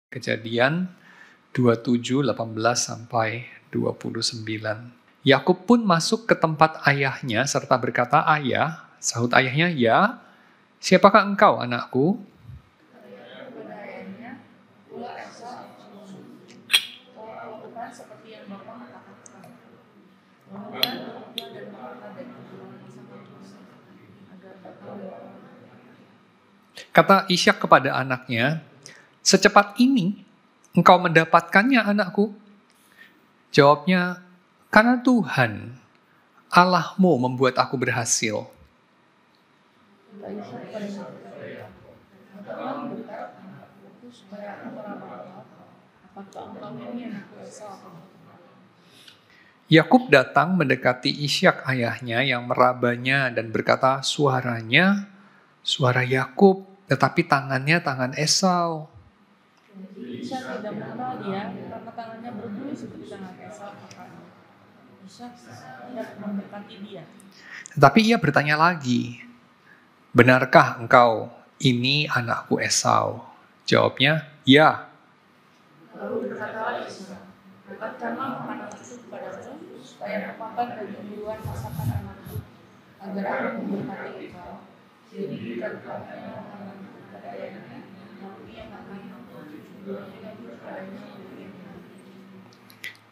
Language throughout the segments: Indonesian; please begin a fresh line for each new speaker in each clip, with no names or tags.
Kejadian 27:18-29. Yakub pun masuk ke tempat ayahnya serta berkata, "Ayah," sahut ayahnya, "Ya, siapakah engkau, anakku?"
Kepada ayahnya, "Ulah Esau, kau lakukan seperti yang Bapa katakan. Bangunkan pergilah dan makanlah dari keturunan Ishak agar engkau
Kata Ishak kepada anaknya, "Secepat ini engkau mendapatkannya, anakku?" Jawabnya, "Karena Tuhan, Allahmu membuat aku berhasil."
Kata Ishak kepadanya, "Engkaulah berkat anakku supaya aku meraba engkau. Apakah engkau ini anakku Esau?"
Yakub datang mendekati Ishak ayahnya yang merabanya dan berkata, "Suaranya suara Yakub, tetapi tangannya tangan Esau."
Jadi Ishak tidak mengenal dia karena tangannya berbulu seperti tangan Esau. Maka Ishak tidak memberkati dia.
Tetapi ia bertanya lagi, "Benarkah engkau ini anakku Esau?" Jawabnya, "Ya."
Lalu berkatalah Ishak, "Angkatkanlah makanan itu kepadaku, supaya aku makan daging buruan masakan anakku, agar aku memberkati engkau." Jadi dikatakannya makanan kepada ayahnya, lalu ia makan buruannya kepadanya yang mulia.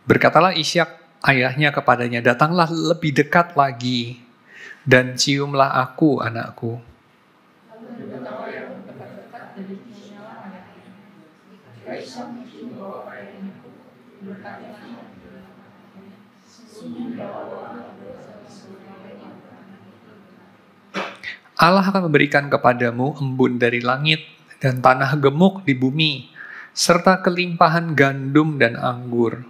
Berkatalah Ishak ayahnya kepadanya, "Datanglah lebih dekat lagi dan ciumlah aku, anakku."
Lalu datanglah yang dekat-dekat dari menyalah ayahnya. Ketika Ishak mencium bau ayahnya, berkatilah ayahnya, "Sesungguhnya bau itu adalah sesuatu.
Allah akan memberikan kepadamu embun dari langit dan tanah gemuk di bumi, serta kelimpahan gandum dan anggur.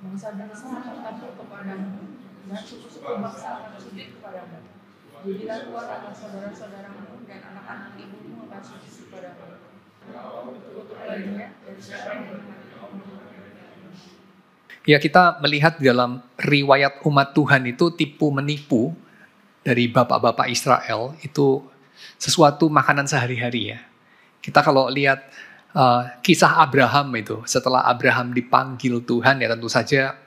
Bangsa-bangsa akan takut kepadamu, dan suku-suku bangsa akan sujud kepadamu. Jadilah tuan anak saudara-saudaramu, dan anak-anak ibumu akan sujud kepadamu. Kutuk lainnya dari siapa yang
Ya, kita melihat dalam riwayat umat Tuhan itu tipu menipu dari bapak-bapak Israel itu sesuatu makanan sehari-hari ya. Kita kalau lihat kisah Abraham itu, setelah Abraham dipanggil Tuhan ya tentu saja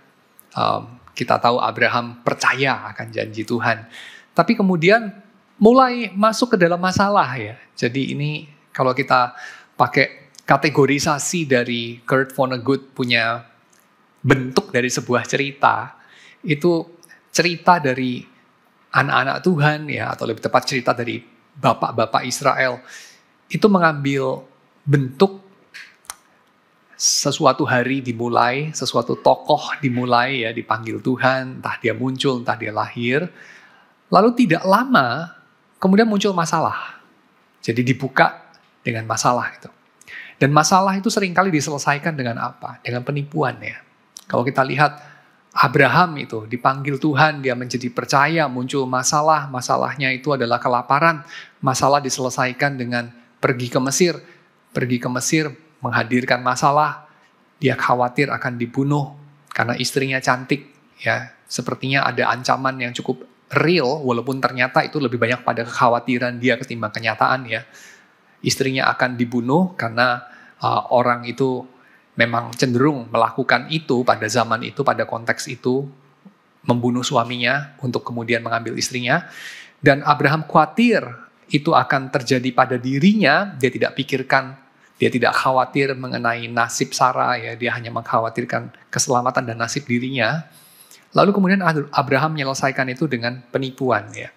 kita tahu Abraham percaya akan janji Tuhan. Tapi kemudian mulai masuk ke dalam masalah ya. Jadi ini kalau kita pakai kategorisasi dari Kurt Vonnegut punya bentuk dari sebuah cerita, itu cerita dari anak-anak Tuhan ya, atau lebih tepat cerita dari bapak-bapak Israel, itu mengambil bentuk sesuatu hari dimulai, sesuatu tokoh dimulai ya, dipanggil Tuhan, entah dia muncul, entah dia lahir, lalu tidak lama kemudian muncul masalah. Jadi dibuka dengan masalah itu. Dan masalah itu seringkali diselesaikan dengan apa? Dengan penipuan ya. Kalau kita lihat Abraham itu dipanggil Tuhan, dia menjadi percaya, muncul masalah, masalahnya itu adalah kelaparan, masalah diselesaikan dengan pergi ke Mesir. Pergi ke Mesir menghadirkan masalah, dia khawatir akan dibunuh karena istrinya cantik. Ya, sepertinya ada ancaman yang cukup real, walaupun ternyata itu lebih banyak pada kekhawatiran dia ketimbang kenyataan ya. Istrinya akan dibunuh karena orang itu memang cenderung melakukan itu pada zaman itu, pada konteks itu, membunuh suaminya untuk kemudian mengambil istrinya. Dan Abraham khawatir itu akan terjadi pada dirinya, dia tidak pikirkan, dia tidak khawatir mengenai nasib Sarah, ya, dia hanya mengkhawatirkan keselamatan dan nasib dirinya. Lalu kemudian Abraham menyelesaikan itu dengan penipuan. Ya.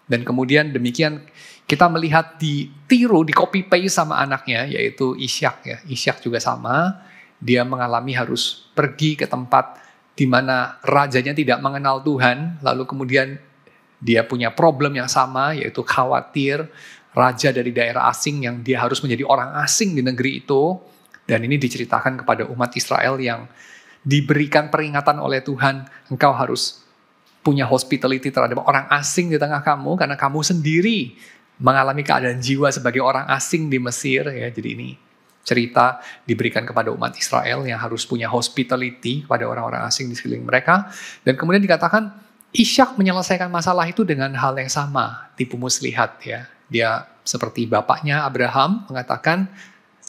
Dan kemudian demikian kita melihat ditiru, di copy paste sama anaknya, yaitu Ishak. Ya. Ishak juga sama. Dia mengalami harus pergi ke tempat di mana rajanya tidak mengenal Tuhan, lalu kemudian dia punya problem yang sama, yaitu khawatir raja dari daerah asing yang dia harus menjadi orang asing di negeri itu. Dan ini diceritakan kepada umat Israel yang diberikan peringatan oleh Tuhan, engkau harus punya hospitality terhadap orang asing di tengah kamu, karena kamu sendiri mengalami keadaan jiwa sebagai orang asing di Mesir. Ya, jadi ini cerita diberikan kepada umat Israel yang harus punya hospitality kepada orang-orang asing di sekeliling mereka. Dan kemudian dikatakan Ishak menyelesaikan masalah itu dengan hal yang sama, tipu muslihat ya. Dia seperti bapaknya Abraham mengatakan,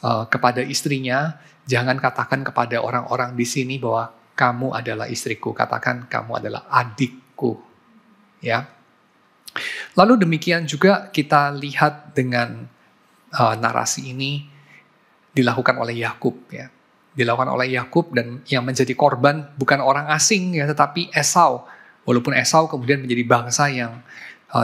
kepada istrinya, jangan katakan kepada orang-orang di sini bahwa kamu adalah istriku, katakan kamu adalah adikku. Ya. Lalu demikian juga kita lihat dengan narasi ini dilakukan oleh Yakub, ya. Dilakukan oleh Yakub, dan yang menjadi korban bukan orang asing, ya, tetapi Esau. Walaupun Esau kemudian menjadi bangsa yang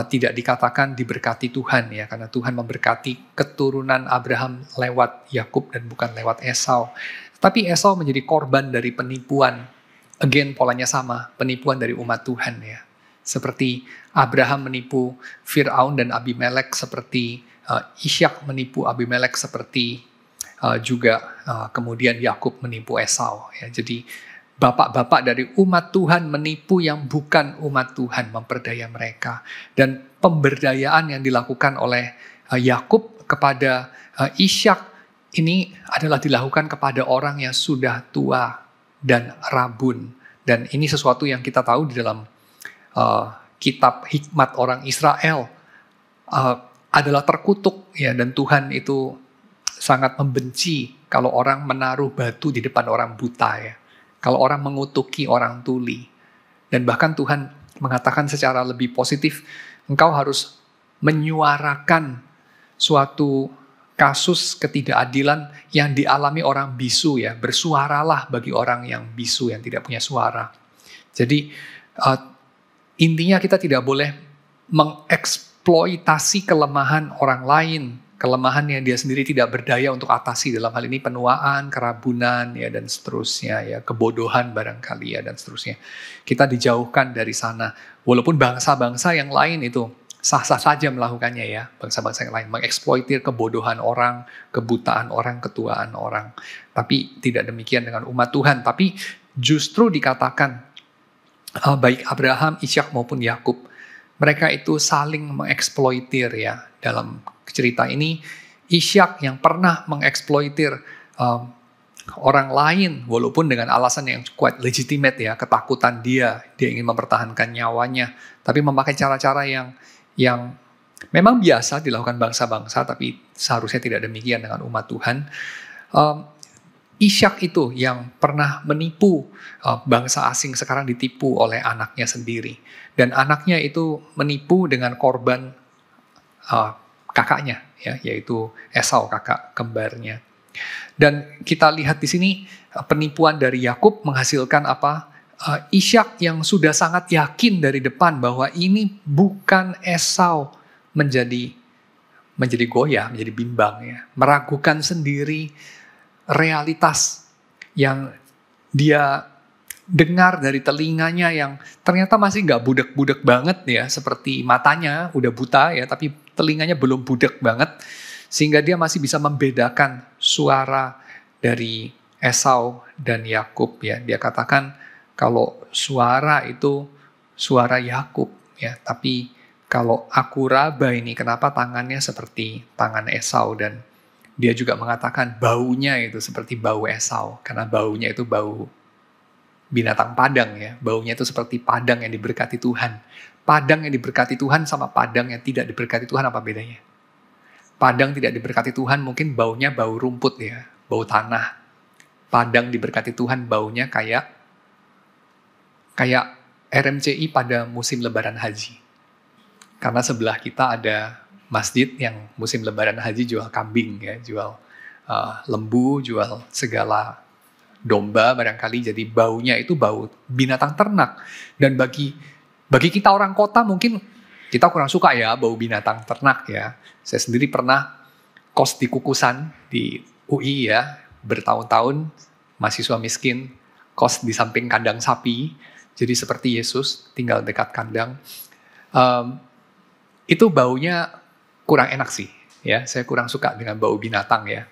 tidak dikatakan diberkati Tuhan, ya, karena Tuhan memberkati keturunan Abraham lewat Yakub dan bukan lewat Esau. Tapi Esau menjadi korban dari penipuan. Again, polanya sama, penipuan dari umat Tuhan, ya. Seperti Abraham menipu Fir'aun dan Abimelek, seperti Ishak menipu Abimelek, seperti juga kemudian Yakub menipu Esau. Ya. Jadi bapak-bapak dari umat Tuhan menipu yang bukan umat Tuhan, memperdaya mereka. Dan pemberdayaan yang dilakukan oleh Yakub kepada Ishak ini adalah dilakukan kepada orang yang sudah tua dan rabun. Dan ini sesuatu yang kita tahu di dalam kitab hikmat orang Israel, adalah terkutuk, ya, dan Tuhan itu sangat membenci kalau orang menaruh batu di depan orang buta, ya. Kalau orang mengutuki orang tuli. Dan bahkan Tuhan mengatakan secara lebih positif, engkau harus menyuarakan suatu kasus ketidakadilan yang dialami orang bisu, ya. Bersuaralah bagi orang yang bisu, yang tidak punya suara. Jadi intinya kita tidak boleh mengeksploitasi kelemahan orang lain, kelemahan yang dia sendiri tidak berdaya untuk atasi, dalam hal ini penuaan, kerabunan, ya, dan seterusnya, ya, kebodohan barangkali, ya, dan seterusnya. Kita dijauhkan dari sana. Walaupun bangsa-bangsa yang lain itu sah-sah saja melakukannya, ya, bangsa-bangsa yang lain mengeksploitir kebodohan orang, kebutaan orang, ketuaan orang. Tapi tidak demikian dengan umat Tuhan. Tapi justru dikatakan baik Abraham, Ishak maupun Yakub, mereka itu saling mengeksploitir, ya. Dalam cerita ini, Ishak yang pernah mengeksploitir orang lain, walaupun dengan alasan yang quite legitimate, ya, ketakutan dia ingin mempertahankan nyawanya, tapi memakai cara-cara yang memang biasa dilakukan bangsa-bangsa, tapi seharusnya tidak demikian dengan umat Tuhan. Ishak itu yang pernah menipu bangsa asing, sekarang ditipu oleh anaknya sendiri. Dan anaknya itu menipu dengan korban kakaknya, ya, yaitu Esau, kakak kembarnya. Dan kita lihat di sini penipuan dari Yakub menghasilkan apa? Ishak yang sudah sangat yakin dari depan bahwa ini bukan Esau menjadi goyah, menjadi bimbang, ya. Meragukan sendiri realitas yang dia dengar dari telinganya yang ternyata masih nggak budek-budek banget, ya, seperti matanya udah buta, ya, tapi telinganya belum budek banget, sehingga dia masih bisa membedakan suara dari Esau dan Yakub, ya. Dia katakan kalau suara itu suara Yakub, ya, tapi kalau aku raba ini kenapa tangannya seperti tangan Esau, dan dia juga mengatakan baunya itu seperti bau Esau, karena baunya itu bau binatang padang, ya. Baunya itu seperti padang yang diberkati Tuhan. Padang yang diberkati Tuhan sama padang yang tidak diberkati Tuhan, apa bedanya? Padang tidak diberkati Tuhan mungkin baunya bau rumput, ya, bau tanah. Padang diberkati Tuhan baunya kayak RMCI pada musim lebaran haji. Karena sebelah kita ada masjid yang musim lebaran haji jual kambing, ya, jual lembu, jual segala domba barangkali, jadi baunya itu bau binatang ternak. Dan bagi kita orang kota mungkin kita kurang suka, ya, bau binatang ternak, ya. Saya sendiri pernah kos di Kukusan di UI, ya, bertahun-tahun, mahasiswa miskin, kos di samping kandang sapi, jadi seperti Yesus tinggal dekat kandang. Itu baunya kurang enak sih, ya. Saya kurang suka dengan bau binatang, ya.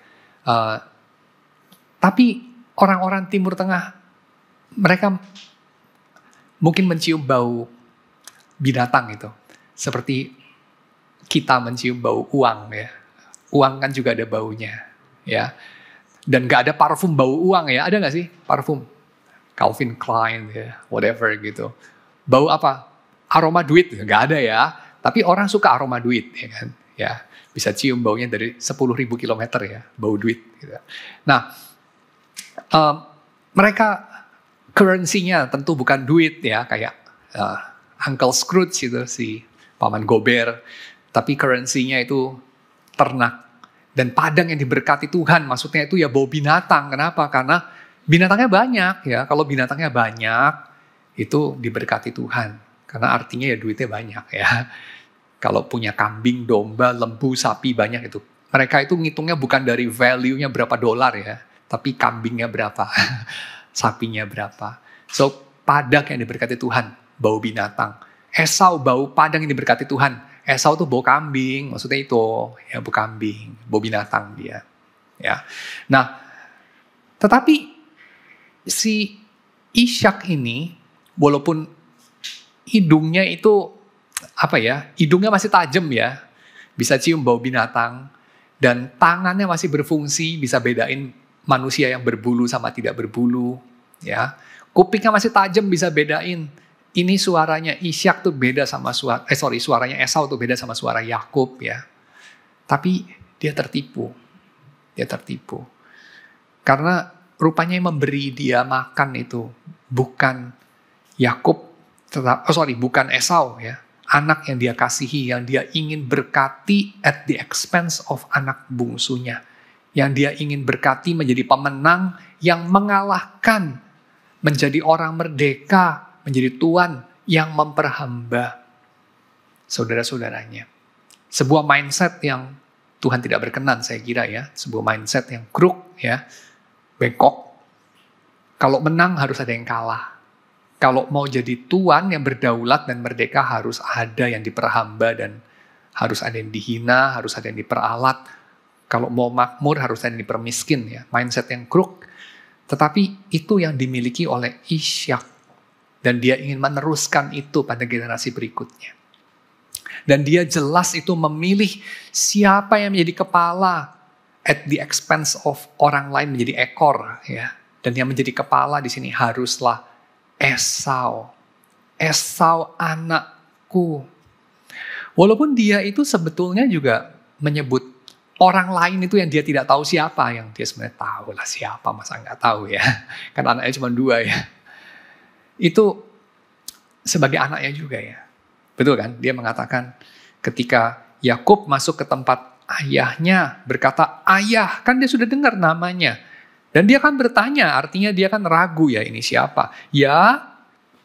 Tapi orang-orang Timur Tengah, mereka mungkin mencium bau binatang itu seperti kita mencium bau uang, ya. Uang kan juga ada baunya, ya. Dan nggak ada parfum bau uang, ya. Ada nggak sih parfum Calvin Klein, ya, whatever gitu. Bau apa? Aroma duit, nggak ada, ya. Tapi orang suka aroma duit, ya kan. ya. Bisa cium baunya dari 10.000 kilometer ya, bau duit. Gitu. Nah, mereka currency-nya tentu bukan duit ya, kayak Uncle Scrooge itu, si Paman Gober. Tapi currency-nya itu ternak. Dan padang yang diberkati Tuhan, maksudnya itu ya bau binatang. Kenapa? Karena binatangnya banyak ya. Kalau binatangnya banyak, itu diberkati Tuhan. Karena artinya ya duitnya banyak ya. Kalau punya kambing, domba, lembu, sapi banyak itu. Mereka itu ngitungnya bukan dari value-nya berapa dolar ya. Tapi kambingnya berapa, sapinya berapa. So, padang yang diberkati Tuhan, bau binatang. Esau bau padang yang diberkati Tuhan. Esau tuh bau kambing, maksudnya itu. Ya, bau kambing, bau binatang dia. Ya. Nah, tetapi si Ishak ini, walaupun hidungnya itu hidungnya masih tajam ya, bisa cium bau binatang, dan tangannya masih berfungsi, bisa bedain manusia yang berbulu sama tidak berbulu, ya. Kupingnya masih tajam, bisa bedain ini suaranya Ishak tuh beda sama suaranya Esau tuh beda sama suara Yakub ya. Tapi dia tertipu, karena rupanya yang memberi dia makan itu bukan Yakub, bukan Esau ya. Anak yang dia kasihi, yang dia ingin berkati at the expense of anak bungsunya. Yang dia ingin berkati menjadi pemenang yang mengalahkan, menjadi orang merdeka, menjadi tuan yang memperhamba saudara-saudaranya. Sebuah mindset yang Tuhan tidak berkenan saya kira ya. Sebuah mindset yang kruk ya, bengkok. Kalau menang harus ada yang kalah. Kalau mau jadi tuan yang berdaulat dan merdeka harus ada yang diperhamba dan harus ada yang dihina, harus ada yang diperalat. Kalau mau makmur harus ada yang dipermiskin ya. Mindset yang kruk. Tetapi itu yang dimiliki oleh Ishak. Dan dia ingin meneruskan itu pada generasi berikutnya. Dan dia jelas itu memilih siapa yang menjadi kepala at the expense of orang lain menjadi ekor ya. Dan yang menjadi kepala di sini haruslah Esau. Esau anakku. Walaupun dia itu sebetulnya juga menyebut orang lain itu yang dia tidak tahu siapa, yang dia sebenarnya tahu lah siapa, masa nggak tahu ya. Kan anaknya cuma 2 ya. Itu sebagai anaknya juga ya. Betul kan? Dia mengatakan ketika Yakub masuk ke tempat ayahnya berkata, ayah, kan dia sudah dengar namanya. Dan dia kan bertanya, artinya dia kan ragu ya ini siapa. Ya,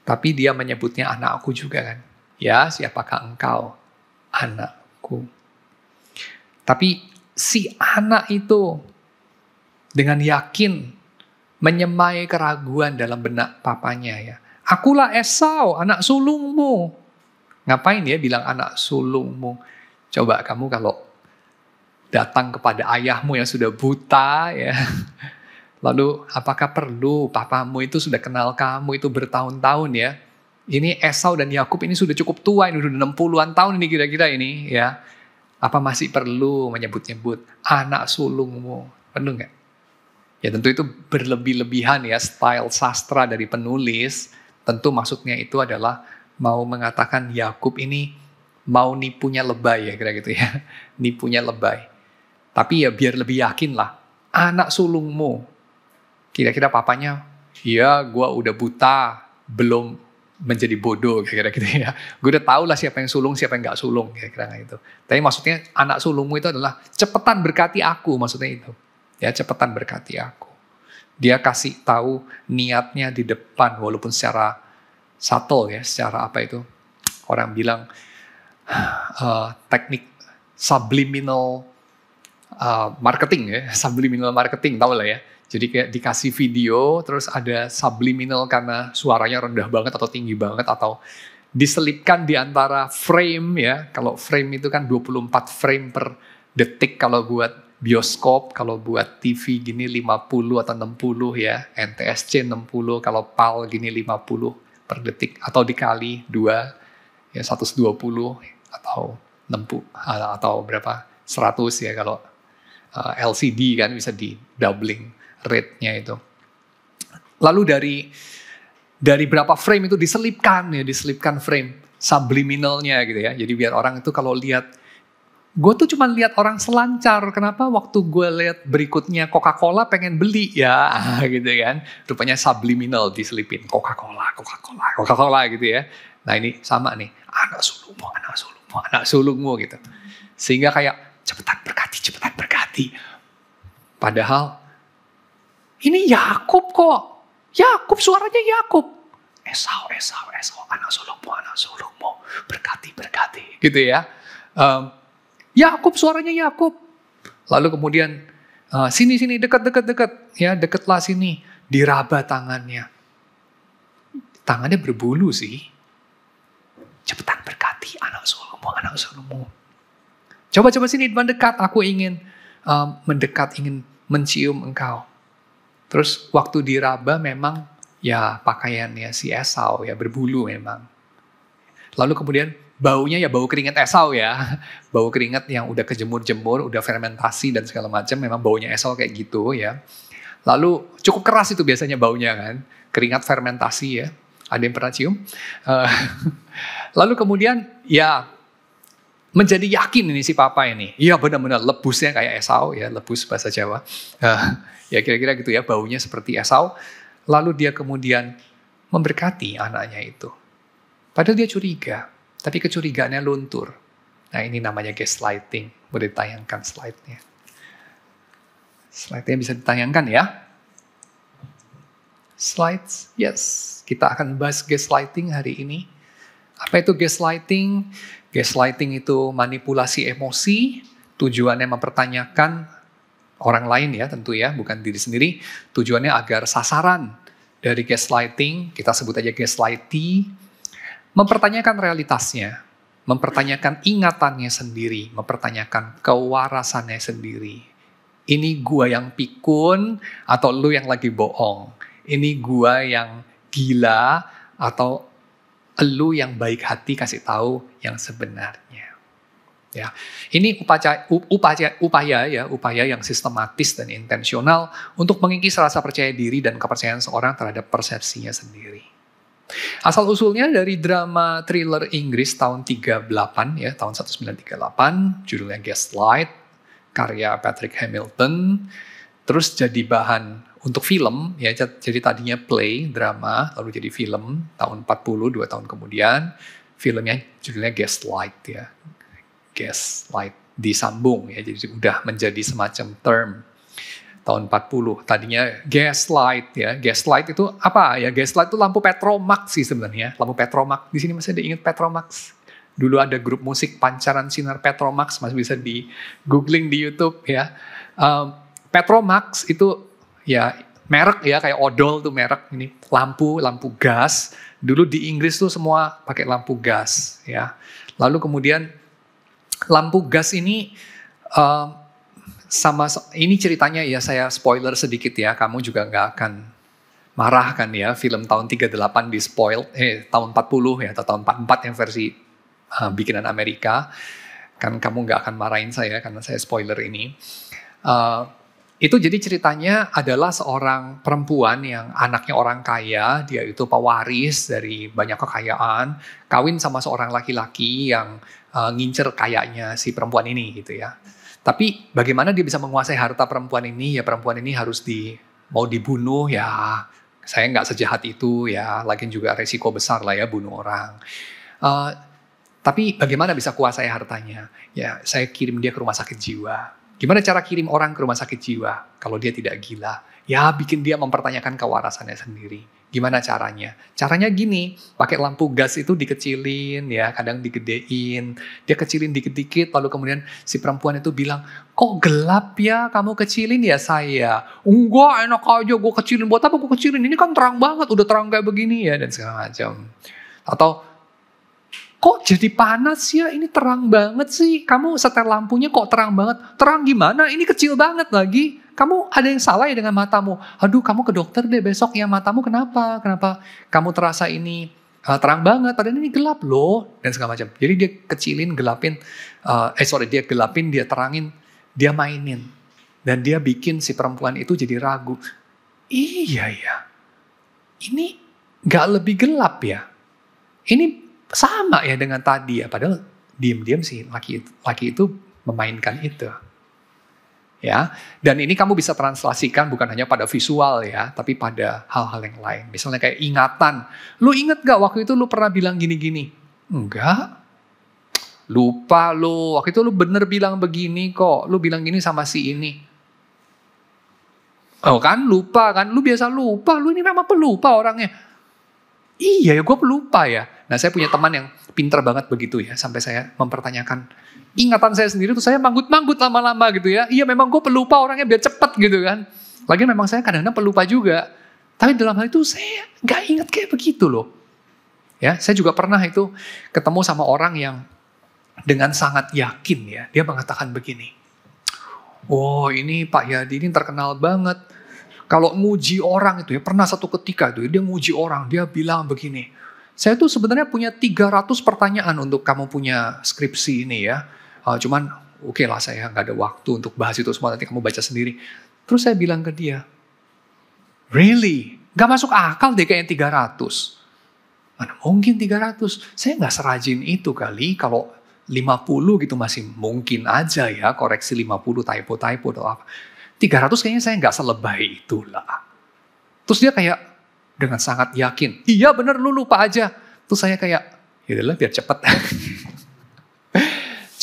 tapi dia menyebutnya anakku juga kan. Ya, siapakah engkau? Anakku. Tapi si anak itu dengan yakin menyemai keraguan dalam benak papanya ya. Akulah Esau, anak sulungmu. Ngapain dia bilang anak sulungmu? Coba kamu kalau datang kepada ayahmu yang sudah buta ya. Lalu apakah perlu papamu itu sudah kenal kamu itu bertahun-tahun ya. Ini Esau dan Yakub ini sudah cukup tua, ini sudah 60-an tahun ini kira-kira ini ya. Apa masih perlu menyebut-nyebut anak sulungmu? Perlu nggak? Ya tentu itu berlebih-lebihan ya, style sastra dari penulis. Tentu maksudnya itu adalah mau mengatakan Yakub ini mau nipunya lebay ya kira gitu ya. Nipunya lebay. Tapi ya biar lebih yakin lah. Anak sulungmu. Kira-kira papanya, ya gue udah buta, belum menjadi bodoh kira-kira gitu ya. Gue udah tahu lah siapa yang sulung, siapa yang gak sulung kira-kira gitu. Tapi maksudnya anak sulungmu itu adalah cepetan berkati aku, maksudnya itu. Ya cepetan berkati aku. Dia kasih tahu niatnya di depan, walaupun secara subtle ya, secara apa itu. Orang bilang teknik subliminal marketing ya, subliminal marketing tahu lah ya. Jadi kayak dikasih video, terus ada subliminal karena suaranya rendah banget atau tinggi banget, atau diselipkan di antara frame ya. Kalau frame itu kan 24 frame per detik kalau buat bioskop, kalau buat TV gini 50 atau 60 ya. NTSC 60, kalau PAL gini 50 per detik. Atau dikali 2, ya 120 atau 60, atau berapa, 100 ya kalau LCD kan bisa di doubling rate-nya itu. Lalu dari berapa frame itu diselipkan frame subliminalnya gitu ya. Jadi biar orang itu kalau lihat gue tuh cuma lihat orang selancar. Kenapa waktu gue lihat berikutnya Coca-Cola pengen beli ya, gitu kan? Rupanya subliminal diselipin Coca-Cola gitu ya. Nah ini sama nih, anak sulungmu gitu. Sehingga kayak cepetan berkati. Padahal ini Yakub kok. Yakub suaranya Yakub. Esau, anak sulungmu, berkati. Gitu ya. Yakub suaranya Yakub. Lalu kemudian sini dekat ya, dekatlah sini, diraba tangannya. Tangannya berbulu sih. Cepetan berkati anak sulungmu. Coba sini mendekat, aku ingin mendekat, ingin mencium engkau. Terus waktu diraba memang ya pakaiannya si Esau ya berbulu memang. Lalu kemudian baunya ya bau keringat Esau ya. Bau keringat yang udah kejemur-jemur, udah fermentasi dan segala macam, memang baunya Esau kayak gitu ya. Lalu cukup keras itu biasanya baunya kan. Keringat fermentasi ya. Ada yang pernah cium? Lalu kemudian ya menjadi yakin ini si papa ini. Iya benar-benar lebusnya kayak Esau ya, lebus bahasa Jawa. Ya kira-kira gitu ya, baunya seperti Esau. Lalu dia kemudian memberkati anaknya itu. Padahal dia curiga. Tapi kecurigaannya luntur. Nah ini namanya gaslighting. Boleh ditayangkan slide-nya. Slide-nya bisa ditayangkan ya. Slides, yes. Kita akan bahas gaslighting hari ini. Apa itu gaslighting? Gaslighting itu manipulasi emosi. Tujuannya mempertanyakan orang lain ya tentu ya, bukan diri sendiri. Tujuannya agar sasaran dari gaslighting, kita sebut aja gaslighty, mempertanyakan realitasnya, mempertanyakan ingatannya sendiri, mempertanyakan kewarasannya sendiri. Ini gua yang pikun atau lu yang lagi bohong? Ini gua yang gila atau lu yang baik hati kasih tahu yang sebenarnya? Ya, ini upaya yang sistematis dan intensional untuk mengikis rasa percaya diri dan kepercayaan seorang terhadap persepsinya sendiri. Asal usulnya dari drama thriller Inggris tahun 38 ya, tahun 1938, judulnya Gaslight, karya Patrick Hamilton, terus jadi bahan untuk film ya, jadi tadinya play, drama, lalu jadi film tahun 40, 2 tahun kemudian, filmnya judulnya Gaslight ya. Gaslight disambung ya, jadi udah menjadi semacam term tahun 40. Tadinya gaslight ya. Gaslight itu apa ya? Gaslight itu lampu Petromax sih sebenarnya. Lampu Petromax. Di sini masih ada ingat Petromax? Dulu ada grup musik Pancaran Sinar Petromax, masih bisa di googling di YouTube ya. Petromax itu ya merek ya, kayak odol tuh merek ini, lampu gas. Dulu di Inggris tuh semua pakai lampu gas ya. Lalu kemudian lampu gas ini ini ceritanya ya, saya spoiler sedikit ya, kamu juga nggak akan marah kan ya, film tahun 38 di spoil, tahun 40 ya, atau tahun 44 yang versi bikinan Amerika, kan kamu nggak akan marahin saya karena saya spoiler ini. Itu jadi ceritanya adalah seorang perempuan yang anaknya orang kaya, dia itu pewaris dari banyak kekayaan, kawin sama seorang laki-laki yang ngincer kayaknya si perempuan ini gitu ya. Tapi bagaimana dia bisa menguasai harta perempuan ini? Ya perempuan ini harus mau dibunuh ya. Saya nggak sejahat itu ya. Lagian juga resiko besar lah ya bunuh orang. Tapi bagaimana bisa kuasai hartanya? Ya saya kirim dia ke rumah sakit jiwa. Gimana cara kirim orang ke rumah sakit jiwa kalau dia tidak gila? Ya bikin dia mempertanyakan kewarasannya sendiri. Gimana caranya? Caranya gini, pakai lampu gas itu dikecilin ya, kadang digedein. Dia kecilin dikit-dikit, lalu kemudian si perempuan itu bilang, kok gelap ya, kamu kecilin ya saya. Enggak, enak aja gue kecilin. Buat apa gue kecilin? Ini kan terang banget, udah terang kayak begini ya, dan segala macam. Atau, kok jadi panas ya, ini terang banget sih. Kamu setel lampunya kok terang banget. Terang gimana? Ini kecil banget lagi. Kamu ada yang salah ya dengan matamu. Aduh, kamu ke dokter deh besok ya, matamu kenapa? Kenapa kamu terasa ini terang banget, padahal ini gelap loh, dan segala macam. Jadi dia kecilin, gelapin, dia gelapin, dia terangin, dia mainin. Dan dia bikin si perempuan itu jadi ragu. Iya ya, ini gak lebih gelap ya? Ini sama ya dengan tadi ya, padahal diam-diam sih laki itu memainkan itu. Ya, dan ini kamu bisa translasikan bukan hanya pada visual ya, tapi pada hal-hal yang lain. Misalnya kayak ingatan. Lu inget gak waktu itu lu pernah bilang gini-gini? Enggak. Lupa lu. Waktu itu lu bener bilang begini kok. Lu bilang gini sama si ini. Oh kan, lupa kan. Lu biasa lupa. Lu ini memang pelupa orangnya. Iya ya, gue pelupa ya. Nah, saya punya teman yang pinter banget begitu ya. Sampai saya mempertanyakan ingatan saya sendiri tuh, saya manggut-manggut lama-lama gitu ya. Iya memang gue pelupa orangnya biar cepet gitu kan. Lagi memang saya kadang-kadang pelupa juga. Tapi dalam hal itu saya gak ingat kayak begitu loh. Ya, saya juga pernah itu ketemu sama orang yang dengan sangat yakin ya. Dia mengatakan begini. Oh ini Pak Yadi ini terkenal banget. Kalau nguji orang itu ya, pernah satu ketika itu dia nguji orang. Dia bilang begini. Saya tuh sebenarnya punya 300 pertanyaan untuk kamu punya skripsi ini ya. Cuman oke lah saya gak ada waktu untuk bahas itu semua, nanti kamu baca sendiri. Terus saya bilang ke dia, really? Gak masuk akal deh kayaknya 300. Mana mungkin 300? Saya gak serajin itu kali, kalau 50 gitu masih mungkin aja ya, koreksi 50 typo atau apa. 300 kayaknya saya gak selebay itulah. Terus dia kayak dengan sangat yakin, iya bener lu lupa aja. Terus saya kayak, yaudahlah biar cepet.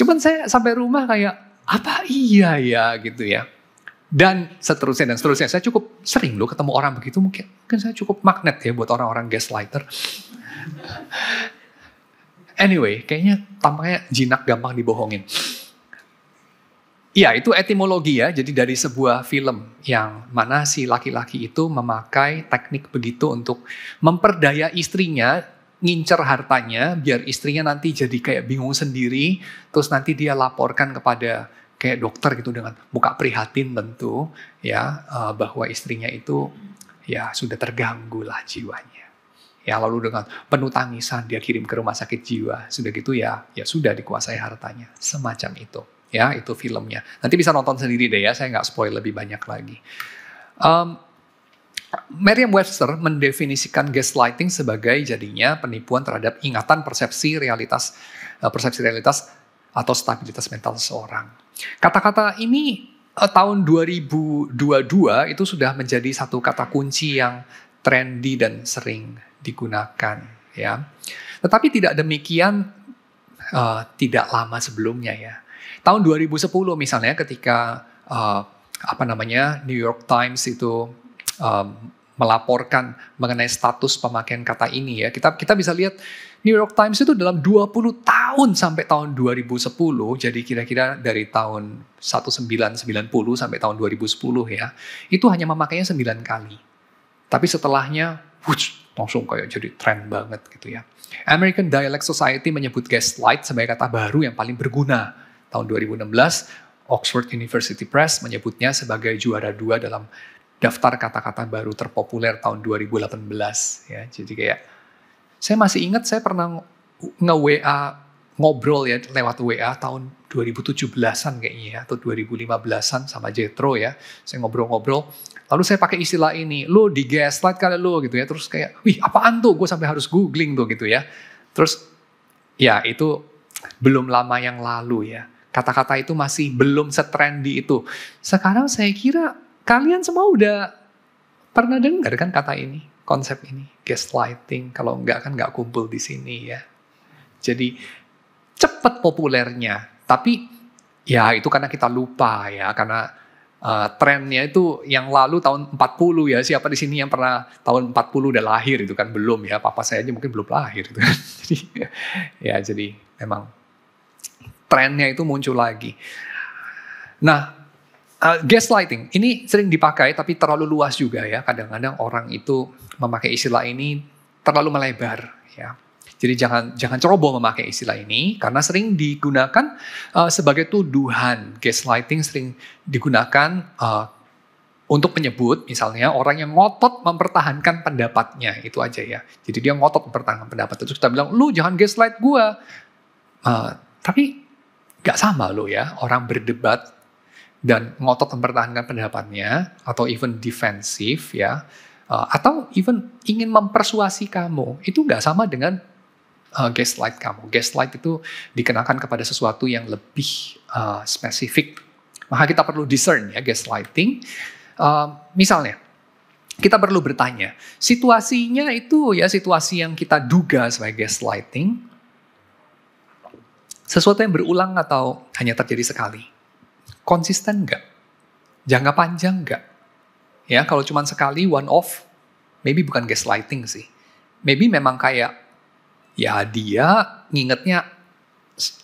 Cuman saya sampai rumah kayak, apa iya ya gitu ya. Dan seterusnya. Saya cukup sering loh ketemu orang begitu. Mungkin saya cukup magnet ya buat orang-orang gaslighter. Anyway, kayaknya tampaknya jinak gampang dibohongin. Iya, itu etimologi ya. Jadi dari sebuah film yang mana si laki-laki itu memakai teknik begitu untuk memperdaya istrinya, ngincer hartanya, biar istrinya nanti jadi kayak bingung sendiri, terus nanti dia laporkan kepada kayak dokter gitu dengan muka prihatin tentu, ya bahwa istrinya itu ya sudah terganggu lah jiwanya. Ya lalu dengan penuh tangisan dia kirim ke rumah sakit jiwa, sudah gitu ya sudah dikuasai hartanya, semacam itu. Ya itu filmnya. Nanti bisa nonton sendiri deh ya, saya nggak spoil lebih banyak lagi. Merriam-Webster mendefinisikan gaslighting sebagai jadinya penipuan terhadap ingatan, persepsi realitas atau stabilitas mental seseorang. Kata-kata ini tahun 2022 itu sudah menjadi satu kata kunci yang trendy dan sering digunakan. Ya, tetapi tidak demikian tidak lama sebelumnya ya. Tahun 2010 misalnya ketika New York Times itu melaporkan mengenai status pemakaian kata ini ya. Kita bisa lihat New York Times itu dalam 20 tahun sampai tahun 2010, jadi kira-kira dari tahun 1990 sampai tahun 2010 ya, itu hanya memakainya 9 kali. Tapi setelahnya, langsung kayak jadi tren banget gitu ya. American Dialect Society menyebut gaslight sebagai kata baru yang paling berguna. Tahun 2016, Oxford University Press menyebutnya sebagai juara 2 dalam daftar kata-kata baru terpopuler tahun 2018. Ya, jadi kayak, saya masih ingat saya pernah nge-WA, ngobrol ya lewat WA tahun 2017-an kayaknya ya, atau 2015-an sama Jethro ya. Saya ngobrol-ngobrol, lalu saya pakai istilah ini, lu di gaslight kali lu gitu ya. Terus kayak, wih apaan tuh, gue sampai harus googling tuh gitu ya. Terus ya itu belum lama yang lalu ya. Kata-kata itu masih belum setrendy itu. Sekarang saya kira kalian semua udah pernah dengar kan kata ini, konsep ini, gaslighting. Kalau enggak kan enggak kumpul di sini ya. Jadi cepat populernya, tapi ya itu karena kita lupa ya, karena trennya itu yang lalu tahun 40 ya. Siapa di sini yang pernah tahun 40 udah lahir itu kan belum ya, papa saya aja mungkin belum lahir itu kan. jadi memang trennya itu muncul lagi. Nah, gaslighting ini sering dipakai tapi terlalu luas juga ya. Kadang-kadang orang itu memakai istilah ini terlalu melebar ya. Jadi jangan ceroboh memakai istilah ini karena sering digunakan sebagai tuduhan. Gaslighting sering digunakan untuk menyebut misalnya orang yang ngotot mempertahankan pendapatnya, itu aja ya. Jadi dia ngotot mempertahankan pendapat, terus kita bilang lu jangan gaslight gue. Tapi gak sama lo ya, orang berdebat dan ngotot mempertahankan pendapatnya, atau even defensif ya, atau even ingin mempersuasi kamu, itu gak sama dengan gaslight kamu. Gaslight itu dikenakan kepada sesuatu yang lebih spesifik. Maka kita perlu discern ya gaslighting. Misalnya, kita perlu bertanya, situasinya itu ya situasi yang kita duga sebagai gaslighting, sesuatu yang berulang atau hanya terjadi sekali? Konsisten nggak? Jangka panjang nggak? Ya, kalau cuma sekali, one off, maybe bukan gaslighting sih. Maybe memang kayak, ya dia ngingetnya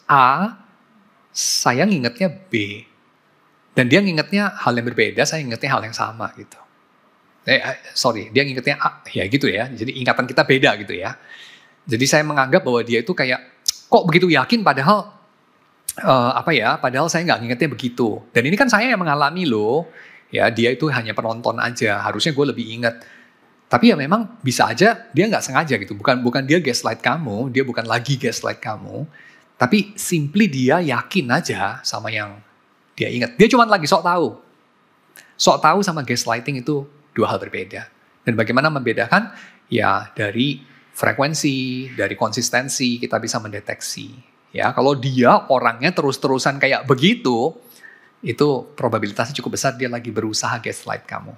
A, saya ngingetnya B. Dan dia ngingetnya hal yang berbeda, saya ngingetnya hal yang sama gitu. Dia ngingetnya A, ya gitu ya. Jadi ingatan kita beda gitu ya. Jadi saya menganggap bahwa dia itu kayak, kok begitu yakin padahal, padahal saya nggak ngingetnya begitu. Dan ini kan saya yang mengalami loh. Ya, dia itu hanya penonton aja, harusnya gue lebih ingat. Tapi ya memang bisa aja dia nggak sengaja gitu. Bukan dia gaslight kamu, dia bukan lagi gaslight kamu. Tapi simply dia yakin aja sama yang dia ingat. Dia cuma lagi sok tahu. Sok tahu sama gaslighting itu dua hal berbeda. Dan bagaimana membedakan? Ya dari frekuensi, dari konsistensi kita bisa mendeteksi. Ya, kalau dia orangnya terus-terusan kayak begitu, itu probabilitasnya cukup besar dia lagi berusaha gaslight kamu.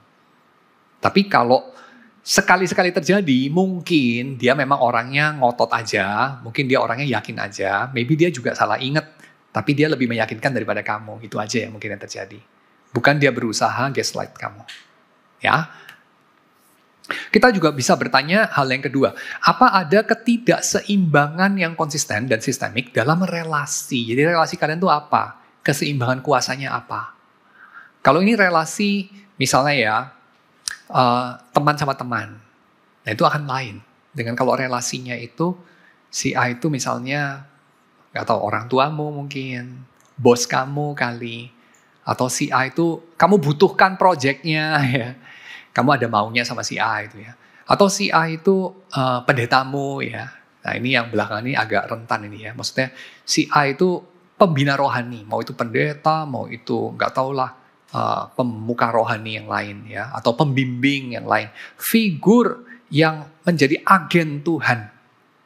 Tapi kalau sekali-sekali terjadi, mungkin dia memang orangnya ngotot aja, mungkin dia orangnya yakin aja, maybe dia juga salah inget, tapi dia lebih meyakinkan daripada kamu. Itu aja yang mungkin yang terjadi. Bukan dia berusaha gaslight kamu. Ya, kita juga bisa bertanya hal yang kedua, apa ada ketidakseimbangan yang konsisten dan sistemik dalam relasi? Jadi relasi kalian itu apa? Keseimbangan kuasanya apa? Kalau ini relasi, misalnya ya, teman sama teman, nah itu akan lain. Dengan kalau relasinya itu, si A itu misalnya, nggak tahu orang tuamu mungkin, bos kamu kali, atau si A itu kamu butuhkan proyeknya ya. Kamu ada maunya sama si A itu ya. Atau si A itu pendetamu ya. Nah ini yang belakangan ini agak rentan ini ya. Maksudnya si A itu pembina rohani. Mau itu pendeta, mau itu nggak tahulah pemuka rohani yang lain ya. Atau pembimbing yang lain. Figur yang menjadi agen Tuhan.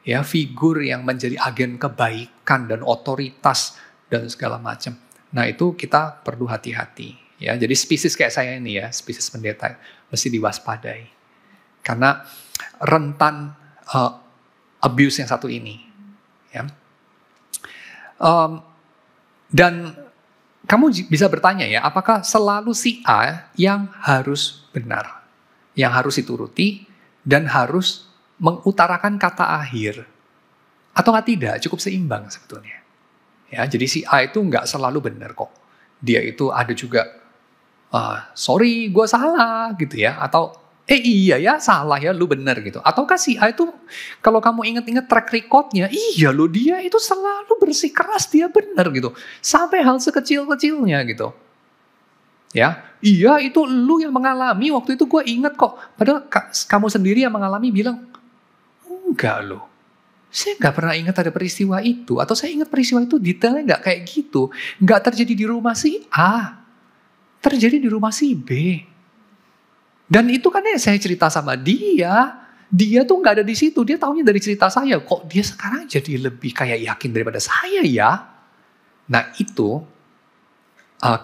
Ya, figur yang menjadi agen kebaikan dan otoritas dan segala macam. Nah itu kita perlu hati-hati. Ya, jadi spesies kayak saya ini ya, spesies pendeta mesti diwaspadai. Karena rentan abuse yang satu ini. Ya. Dan kamu bisa bertanya ya, apakah selalu si A yang harus benar, yang harus dituruti, dan harus mengutarakan kata akhir? Atau tidak, cukup seimbang sebetulnya. Ya, jadi si A itu nggak selalu benar kok. Dia itu ada juga sorry gue salah gitu ya, atau iya ya salah ya lu bener gitu. Ataukah si A itu kalau kamu ingat-ingat track recordnya, iya lo dia itu selalu bersikeras dia bener gitu, sampai hal sekecil-kecilnya gitu. Ya, iya itu lu yang mengalami waktu itu gue ingat kok, padahal kamu sendiri yang mengalami bilang enggak lo, saya nggak pernah ingat ada peristiwa itu, atau saya ingat peristiwa itu detailnya nggak kayak gitu, nggak terjadi di rumah si A. Terjadi di rumah si B. Dan itu kan ya saya cerita sama dia. Dia tuh gak ada di situ. Dia taunya dari cerita saya. Kok dia sekarang jadi lebih kayak yakin daripada saya ya? Nah itu,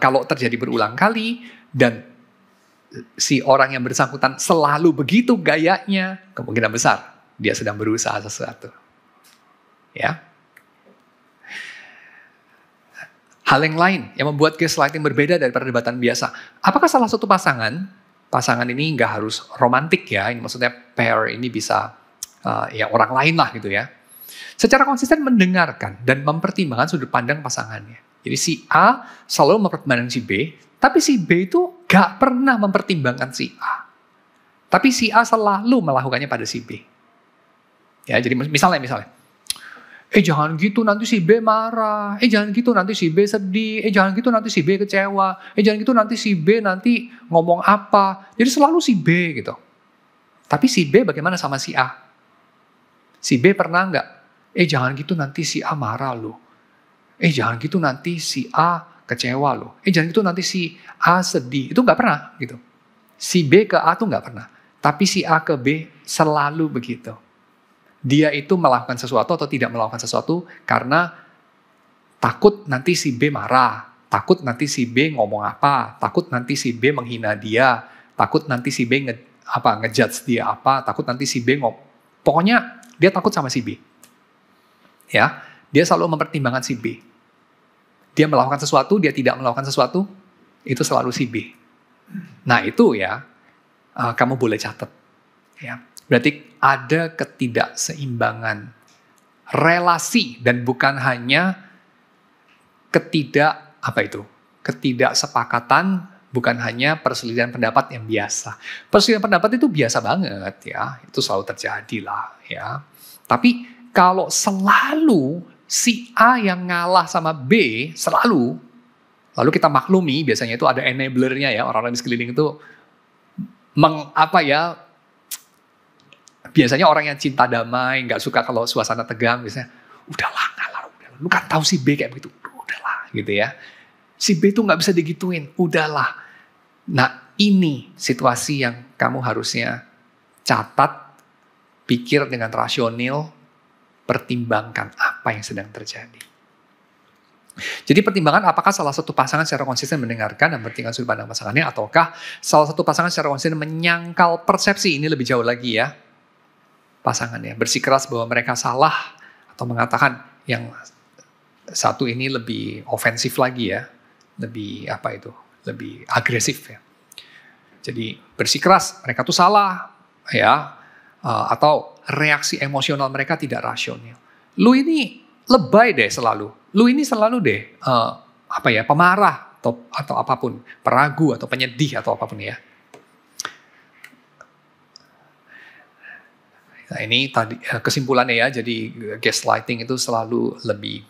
kalau terjadi berulang kali, dan si orang yang bersangkutan selalu begitu gayanya, kemungkinan besar dia sedang berusaha sesuatu. Ya. Hal yang lain yang membuat gaslighting berbeda daripada perdebatan biasa. Apakah salah satu pasangan ini nggak harus romantik ya, ini maksudnya pair ini bisa ya orang lain lah gitu ya. Secara konsisten mendengarkan dan mempertimbangkan sudut pandang pasangannya. Jadi si A selalu mempertimbangkan si B, tapi si B itu nggak pernah mempertimbangkan si A. Tapi si A selalu melakukannya pada si B. Ya, jadi misalnya. Jangan gitu nanti si B marah. Jangan gitu nanti si B sedih. Jangan gitu nanti si B kecewa. Jangan gitu nanti si B nanti ngomong apa. Jadi selalu si B gitu. Tapi si B bagaimana sama si A? Si B pernah nggak? Jangan gitu nanti si A marah loh. Jangan gitu nanti si A kecewa loh. Jangan gitu nanti si A sedih. Itu nggak pernah gitu. Si B ke A tuh nggak pernah. Tapi si A ke B selalu begitu. Dia itu melakukan sesuatu atau tidak melakukan sesuatu karena takut nanti si B marah, takut nanti si B ngomong apa, takut nanti si B menghina dia, takut nanti si B ngejudge dia apa, takut nanti si B pokoknya dia takut sama si B. Ya, dia selalu mempertimbangkan si B. Dia melakukan sesuatu, dia tidak melakukan sesuatu, itu selalu si B. Nah itu ya, kamu boleh catat. Ya. Berarti ada ketidakseimbangan relasi dan bukan hanya ketidaksepakatan, bukan hanya perselisihan pendapat yang biasa. Perselisihan pendapat itu biasa banget ya, itu selalu terjadi lah ya. Tapi kalau selalu si A yang ngalah sama B selalu, lalu kita maklumi biasanya itu ada enablernya ya, orang-orang di sekeliling itu biasanya orang yang cinta damai, nggak suka kalau suasana tegang, biasanya udahlah ngalah, lu kan tahu si B kayak begitu, udahlah gitu ya. Si B itu nggak bisa digituin, udahlah. Nah ini situasi yang kamu harusnya catat, pikir dengan rasional, pertimbangkan apa yang sedang terjadi. Jadi pertimbangan apakah salah satu pasangan secara konsisten mendengarkan dan bertingkah sudut pandang pasangannya, ataukah salah satu pasangan secara konsisten menyangkal persepsi, ini lebih jauh lagi ya. Pasangannya bersikeras bahwa mereka salah atau mengatakan yang satu ini lebih ofensif lagi ya, lebih lebih agresif ya. Jadi bersikeras mereka tuh salah ya, atau reaksi emosional mereka tidak rasional. Lu ini lebay deh selalu, lu ini selalu deh pemarah atau apapun, peragu atau penyedih atau apapun ya. Nah ini tadi kesimpulannya ya, jadi gaslighting itu selalu lebih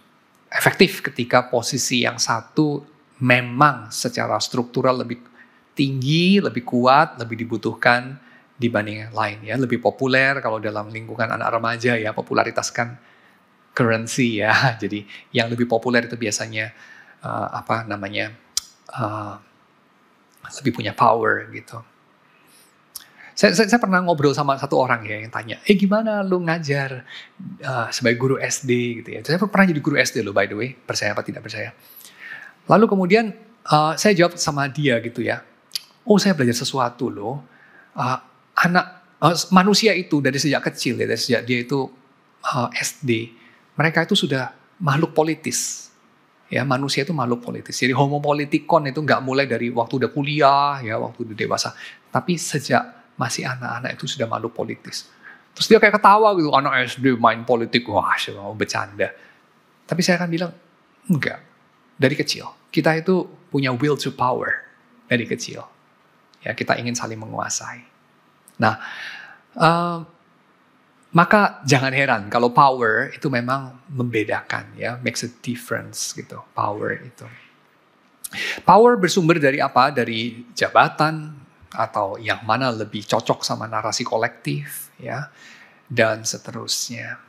efektif ketika posisi yang satu memang secara struktural lebih tinggi, lebih kuat, lebih dibutuhkan dibanding yang lain ya, lebih populer kalau dalam lingkungan anak remaja ya, popularitas kan currency ya, jadi yang lebih populer itu biasanya lebih punya power gitu. Saya pernah ngobrol sama satu orang ya yang tanya, gimana lu ngajar sebagai guru SD gitu ya. Saya pernah jadi guru SD loh by the way, percaya apa tidak percaya. Lalu kemudian saya jawab sama dia gitu ya, saya belajar sesuatu loh. Manusia itu dari sejak kecil ya, dari sejak dia itu SD, mereka itu sudah makhluk politis. Ya, manusia itu makhluk politis. Jadi homo politikon itu nggak mulai dari waktu udah kuliah ya, waktu udah dewasa, tapi sejak masih anak-anak itu sudah makhluk politis. Terus dia kayak ketawa gitu, anak SD main politik, wah mau bercanda. Tapi saya akan bilang, enggak. Dari kecil, kita itu punya will to power dari kecil. Ya, kita ingin saling menguasai. Nah, maka jangan heran kalau power itu memang membedakan ya, makes a difference gitu, power itu. Power bersumber dari apa? Dari jabatan, atau yang mana lebih cocok sama narasi kolektif ya, dan seterusnya.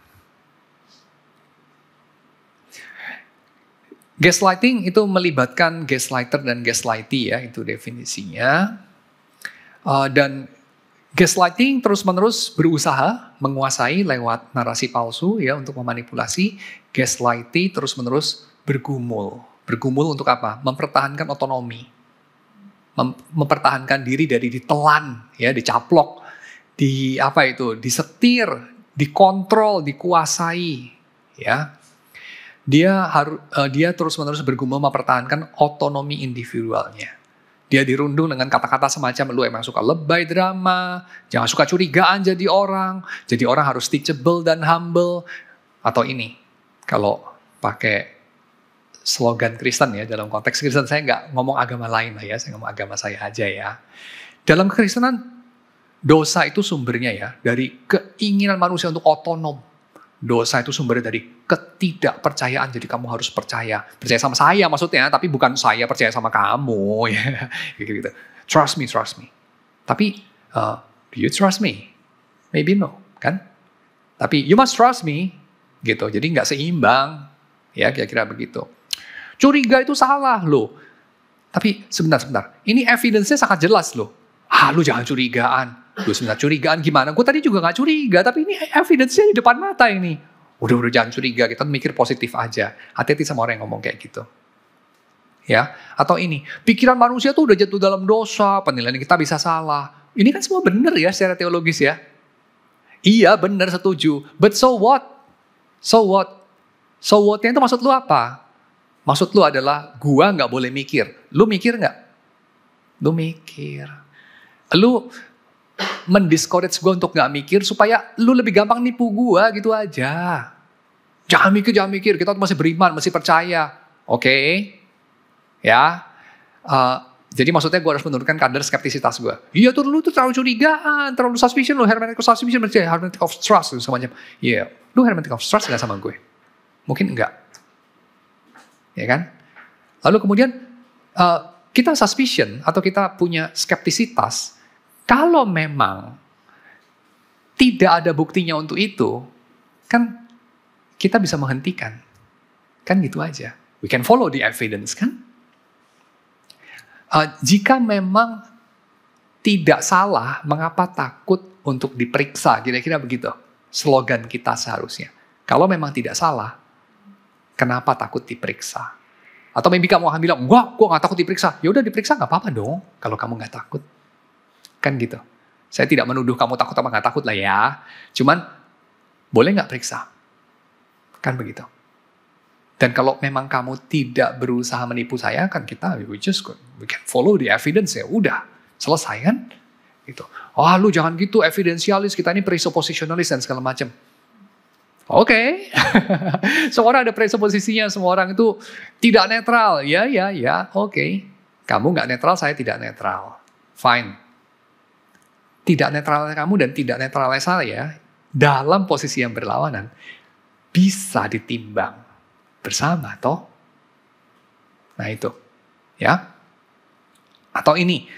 Gaslighting itu melibatkan gaslighter dan gaslightee ya, itu definisinya. Dan gaslighting terus-menerus berusaha menguasai lewat narasi palsu ya untuk memanipulasi. Gaslightee terus-menerus bergumul. Bergumul untuk apa? Mempertahankan otonomi. Mempertahankan diri dari ditelan, ya, dicaplok, disetir, dikontrol, dikuasai, ya. Dia terus-menerus bergumul mempertahankan otonomi individualnya. Dia dirundung dengan kata-kata semacam lu emang suka lebay drama, jangan suka curigaan jadi orang harus teachable dan humble, atau ini kalau pakai slogan Kristen ya, dalam konteks Kristen saya nggak ngomong agama lain lah ya, saya ngomong agama saya aja ya. Dalam kekristenan dosa itu sumbernya ya dari keinginan manusia untuk otonom. Dosa itu sumbernya dari ketidakpercayaan, jadi kamu harus percaya sama saya maksudnya, tapi bukan saya percaya sama kamu ya, gitu. Trust me. Tapi do you trust me? Maybe no, kan? Tapi you must trust me, gitu. Jadi nggak seimbang, ya kira-kira begitu. Curiga itu salah loh. Tapi sebentar. Ini evidence-nya sangat jelas loh. Lu jangan curigaan. Gue sebenarnya curigaan gimana? Gue tadi juga gak curiga, tapi ini evidence-nya di depan mata ini. Udah jangan curiga, kita mikir positif aja. Hati-hati sama orang yang ngomong kayak gitu. Ya, atau ini, pikiran manusia tuh udah jatuh dalam dosa, penilaian kita bisa salah. Ini kan semua benar ya secara teologis ya. Iya benar, setuju. But so what? So what? So what-nya itu maksud lu apa? Maksud lu adalah gua gak boleh mikir. Lu mikir gak? Lu mikir. Lu mendiscourage gue untuk gak mikir supaya lu lebih gampang nipu gue gitu aja. Jangan mikir. Kita masih beriman, masih percaya. Oke? Ya. Jadi maksudnya gue harus menurunkan kadar skeptisitas gue. Iya tuh lu tuh terlalu curigaan, terlalu suspicion, lu hermeneutic of suspicion, hermeneutic of trust, semacam. Iya, lu hermeneutic of trust gak sama gue? Mungkin enggak. Ya kan? Lalu kemudian kita suspicion atau kita punya skeptisitas. Kalau memang tidak ada buktinya untuk itu, kan kita bisa menghentikan. Kan gitu aja. We can follow the evidence kan? Jika memang tidak salah, mengapa takut untuk diperiksa? Kira-kira begitu. Slogan kita seharusnya. Kalau memang tidak salah, kenapa takut diperiksa? Atau maybe kamu akan bilang, enggak, gue gak takut diperiksa. Ya udah diperiksa gak apa-apa dong, kalau kamu gak takut. Kan gitu. Saya tidak menuduh kamu takut apa nggak takut lah ya. Cuman boleh nggak periksa? Kan begitu. Dan kalau memang kamu tidak berusaha menipu saya, kan kita we can follow the evidence ya. Udah selesai kan? Gitu. Oh lu jangan gitu evidensialis, kita ini presuppositionalis dan segala macam. Oke. Semua orang ada presupposisinya, semua orang itu tidak netral. Ya. Oke. Kamu nggak netral, saya tidak netral. Fine. Tidak netralnya kamu dan tidak netralnya saya dalam posisi yang berlawanan bisa ditimbang bersama toh. Nah itu ya. Atau ini,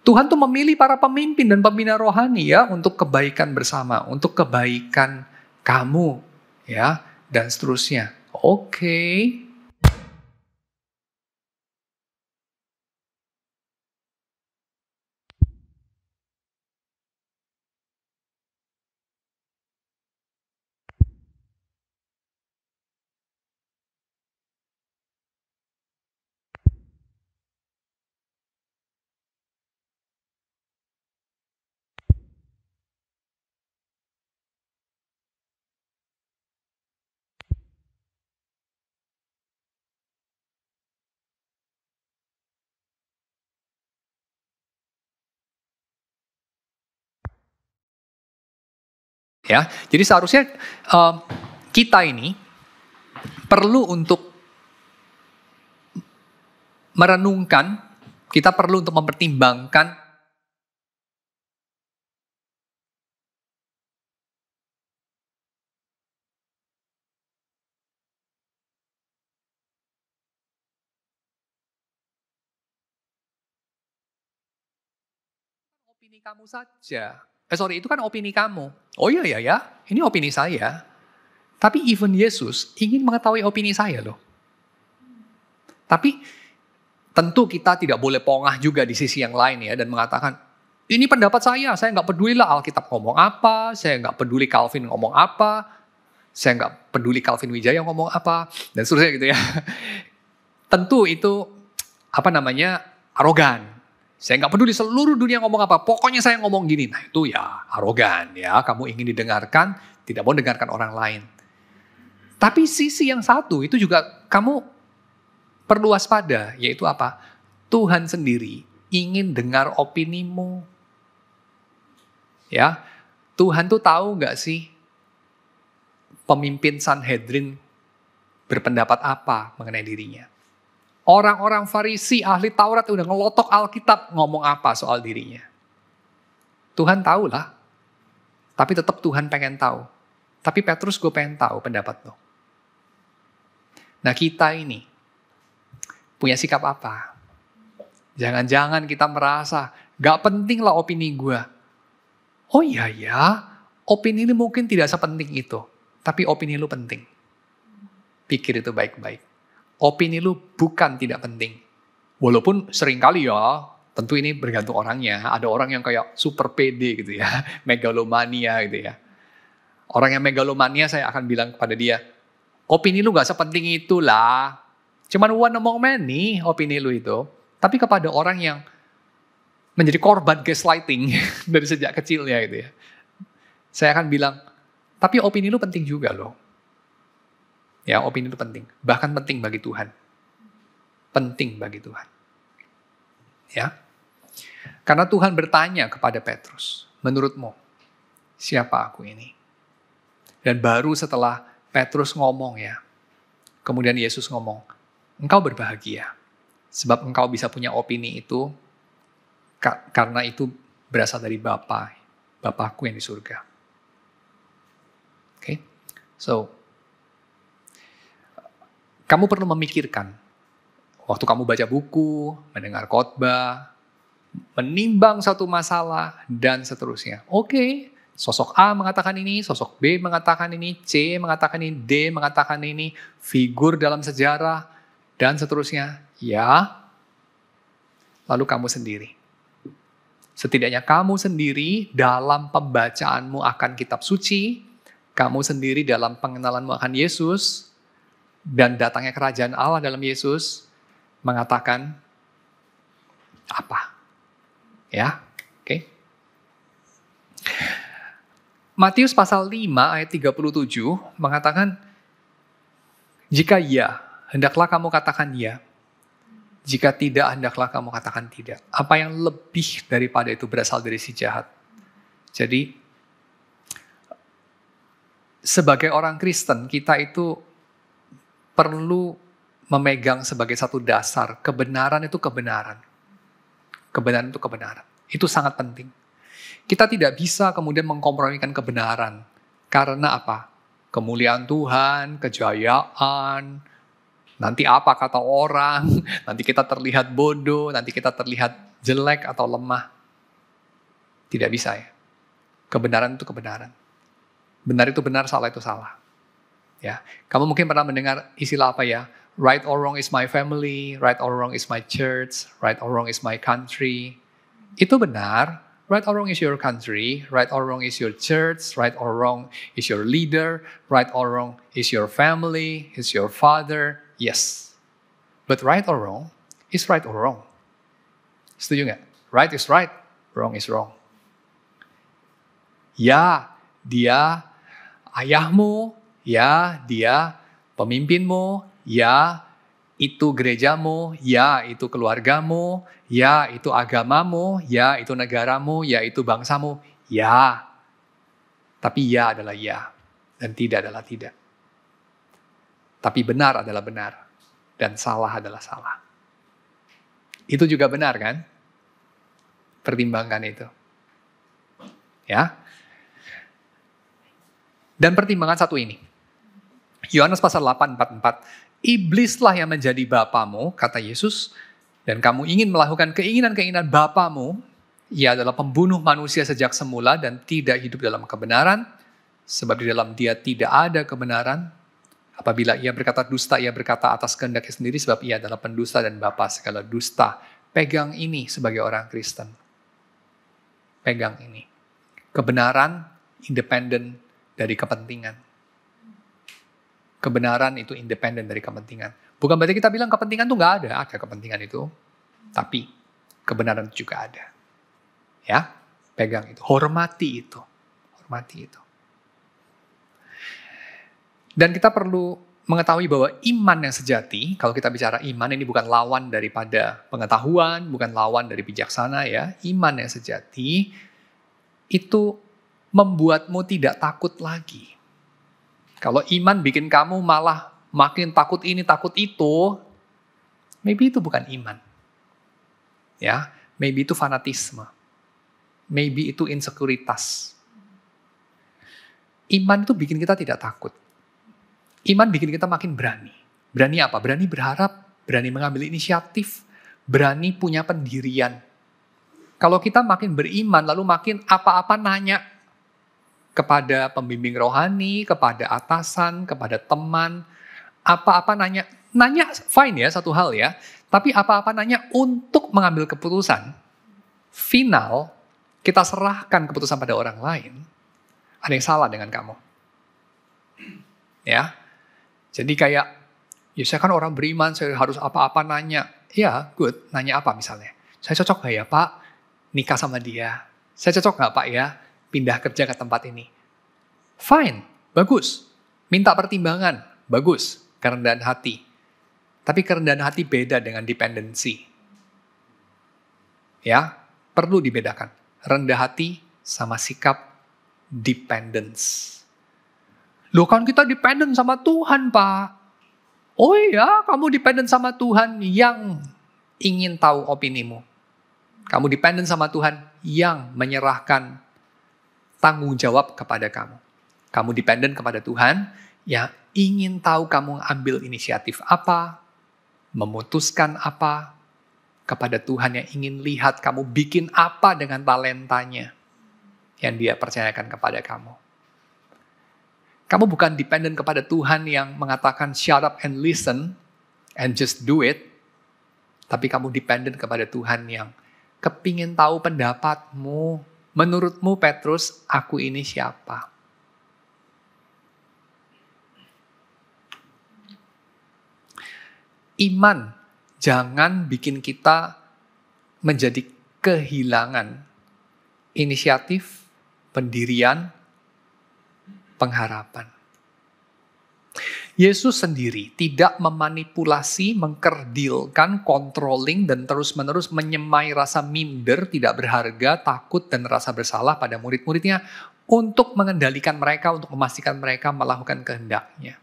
Tuhan tuh memilih para pemimpin dan pembina rohani ya untuk kebaikan bersama, untuk kebaikan kamu ya dan seterusnya. Oke. Ya, jadi seharusnya kita ini perlu untuk merenungkan, kita perlu untuk mempertimbangkan opini kamu saja. Itu kan opini kamu. Oh iya ya, ini opini saya. Tapi even Yesus ingin mengetahui opini saya loh. Tapi tentu kita tidak boleh pongah juga di sisi yang lain ya. Dan mengatakan, ini pendapat saya nggak peduli lah Alkitab ngomong apa, saya nggak peduli Calvin ngomong apa, saya nggak peduli Calvin Wijaya ngomong apa, dan seterusnya gitu ya. Tentu itu, arogan. Saya nggak peduli seluruh dunia ngomong apa, pokoknya saya ngomong gini. Nah itu ya arogan ya, kamu ingin didengarkan, tidak mau dengarkan orang lain. Tapi sisi yang satu itu juga kamu perlu waspada, yaitu apa? Tuhan sendiri ingin dengar opinimu. Ya, Tuhan tuh tahu nggak sih pemimpin Sanhedrin berpendapat apa mengenai dirinya? Orang-orang Farisi, ahli Taurat udah ngelotok Alkitab ngomong apa soal dirinya. Tuhan tahu lah. Tapi tetap Tuhan pengen tahu. Tapi Petrus gue pengen tahu pendapat lo. Nah kita ini punya sikap apa? Jangan-jangan kita merasa gak penting lah opini gue. Oh iya ya, opini ini mungkin tidak sepenting itu. Tapi opini lu penting. Pikir itu baik-baik. Opini lu bukan tidak penting. Walaupun seringkali ya, Tentu ini bergantung orangnya. Ada orang yang kayak super pede gitu ya, megalomania gitu ya. Orang yang megalomania saya akan bilang kepada dia, opini lu gak sepenting itulah. Cuman one among many opini lu itu. Tapi kepada orang yang menjadi korban gaslighting dari sejak kecilnya gitu ya. Saya akan bilang, tapi opini lu penting juga loh. Ya, opini lu penting. Bahkan penting bagi Tuhan. Penting bagi Tuhan. Ya. Karena Tuhan bertanya kepada Petrus, menurutmu siapa aku ini? Dan baru setelah Petrus ngomong ya, kemudian Yesus ngomong, engkau berbahagia. Sebab engkau bisa punya opini itu, karena itu berasal dari Bapakku yang di surga. Oke? So, kamu perlu memikirkan, waktu kamu baca buku, mendengar khotbah, menimbang satu masalah, dan seterusnya. Oke, sosok A mengatakan ini, sosok B mengatakan ini, C mengatakan ini, D mengatakan ini, figur dalam sejarah, dan seterusnya. Ya, lalu kamu sendiri. Setidaknya kamu sendiri dalam pembacaanmu akan kitab suci, kamu sendiri dalam pengenalanmu akan Yesus, dan datangnya kerajaan Allah dalam Yesus, mengatakan apa? Ya, oke. Matius pasal 5 ayat 37 mengatakan, jika ya, hendaklah kamu katakan ya. Jika tidak, hendaklah kamu katakan tidak. Apa yang lebih daripada itu berasal dari si jahat. Jadi, sebagai orang Kristen, kita itu perlu memegang sebagai satu dasar, kebenaran itu kebenaran. Kebenaran itu kebenaran. Itu sangat penting. Kita tidak bisa kemudian mengkompromikan kebenaran. Karena apa? Kemuliaan Tuhan, kejayaan, nanti apa kata orang, nanti kita terlihat bodoh, nanti kita terlihat jelek atau lemah. Tidak bisa ya. Kebenaran itu kebenaran. Benar itu benar, salah itu salah. Ya, kamu mungkin pernah mendengar istilah apa ya? Right or wrong is my family, right or wrong is my church, right or wrong is my country. Itu benar. Right or wrong is your country, right or wrong is your church, right or wrong is your leader, right or wrong is your family, is your father. Yes. But right or wrong is right or wrong. Setuju nggak? Right is right, wrong is wrong. Ya, dia ayahmu, ya, dia pemimpinmu, ya, itu gerejamu, ya, itu keluargamu, ya, itu agamamu, ya, itu negaramu, ya, itu bangsamu, ya. Tapi ya adalah ya, dan tidak adalah tidak. Tapi benar adalah benar, dan salah adalah salah. Itu juga benar kan? Pertimbangkan itu. Ya. Dan pertimbangan satu ini. Yohanes pasal 8:44. Iblislah yang menjadi bapamu, kata Yesus, dan kamu ingin melakukan keinginan-keinginan bapamu, ia adalah pembunuh manusia sejak semula dan tidak hidup dalam kebenaran, sebab di dalam dia tidak ada kebenaran. Apabila ia berkata dusta, ia berkata atas kehendaknya sendiri, sebab ia adalah pendusta dan bapa segala dusta. Pegang ini sebagai orang Kristen. Pegang ini. Kebenaran independen dari kepentingan. Kebenaran itu independen dari kepentingan. Bukan berarti kita bilang kepentingan itu nggak ada. Ada kepentingan itu. Tapi kebenaran itu juga ada. Ya, pegang itu. Hormati itu. Hormati itu. Dan kita perlu mengetahui bahwa iman yang sejati, kalau kita bicara iman, ini bukan lawan daripada pengetahuan, bukan lawan dari bijaksana ya. Iman yang sejati itu membuatmu tidak takut lagi. Kalau iman bikin kamu malah makin takut ini, takut itu, maybe itu bukan iman. Ya, maybe itu fanatisme. Maybe itu insekuritas. Iman itu bikin kita tidak takut. Iman bikin kita makin berani. Berani apa? Berani berharap, berani mengambil inisiatif, berani punya pendirian. Kalau kita makin beriman, lalu makin apa-apa nanya kepada pembimbing rohani, kepada atasan, kepada teman, apa-apa nanya fine ya, satu hal ya, tapi apa-apa nanya untuk mengambil keputusan, final, kita serahkan keputusan pada orang lain, ada yang salah dengan kamu. Ya, jadi kayak, ya saya kan orang beriman, saya harus apa-apa nanya. Ya, good, nanya apa misalnya? Saya cocok gak ya Pak nikah sama dia? Saya cocok gak Pak ya pindah kerja ke tempat ini? Fine, bagus. Minta pertimbangan, bagus. Kerendahan hati. Tapi kerendahan hati beda dengan dependensi. Ya, perlu dibedakan. Rendah hati sama sikap dependence. Loh kan kita dependent sama Tuhan Pak. Oh iya, kamu dependent sama Tuhan yang ingin tahu opinimu. Kamu dependent sama Tuhan yang menyerahkan tanggung jawab kepada kamu. Kamu dependent kepada Tuhan yang ingin tahu kamu ambil inisiatif apa, memutuskan apa, kepada Tuhan yang ingin lihat kamu bikin apa dengan talentanya yang Dia percayakan kepada kamu. Kamu bukan dependent kepada Tuhan yang mengatakan shut up and listen and just do it. Tapi kamu dependent kepada Tuhan yang kepingin tahu pendapatmu. Menurutmu Petrus, aku ini siapa? Iman jangan bikin kita menjadi kehilangan inisiatif, pendirian, pengharapan. Yesus sendiri tidak memanipulasi, mengkerdilkan, controlling, dan terus-menerus menyemai rasa minder, tidak berharga, takut, dan rasa bersalah pada murid-muridnya untuk mengendalikan mereka, untuk memastikan mereka melakukan kehendaknya.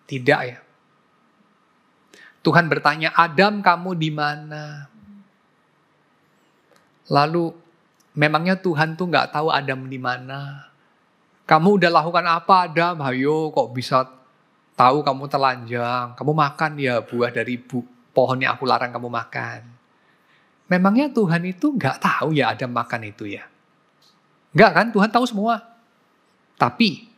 Tidak ya. Tuhan bertanya, Adam kamu di mana? Lalu, memangnya Tuhan tuh nggak tahu Adam di mana? Kamu udah lakukan apa Adam? Hayo kok bisa tahu kamu telanjang? Kamu makan ya buah dari pohon yang aku larang kamu makan. Memangnya Tuhan itu nggak tahu ya Adam makan itu ya? Nggak kan? Tuhan tahu semua. Tapi,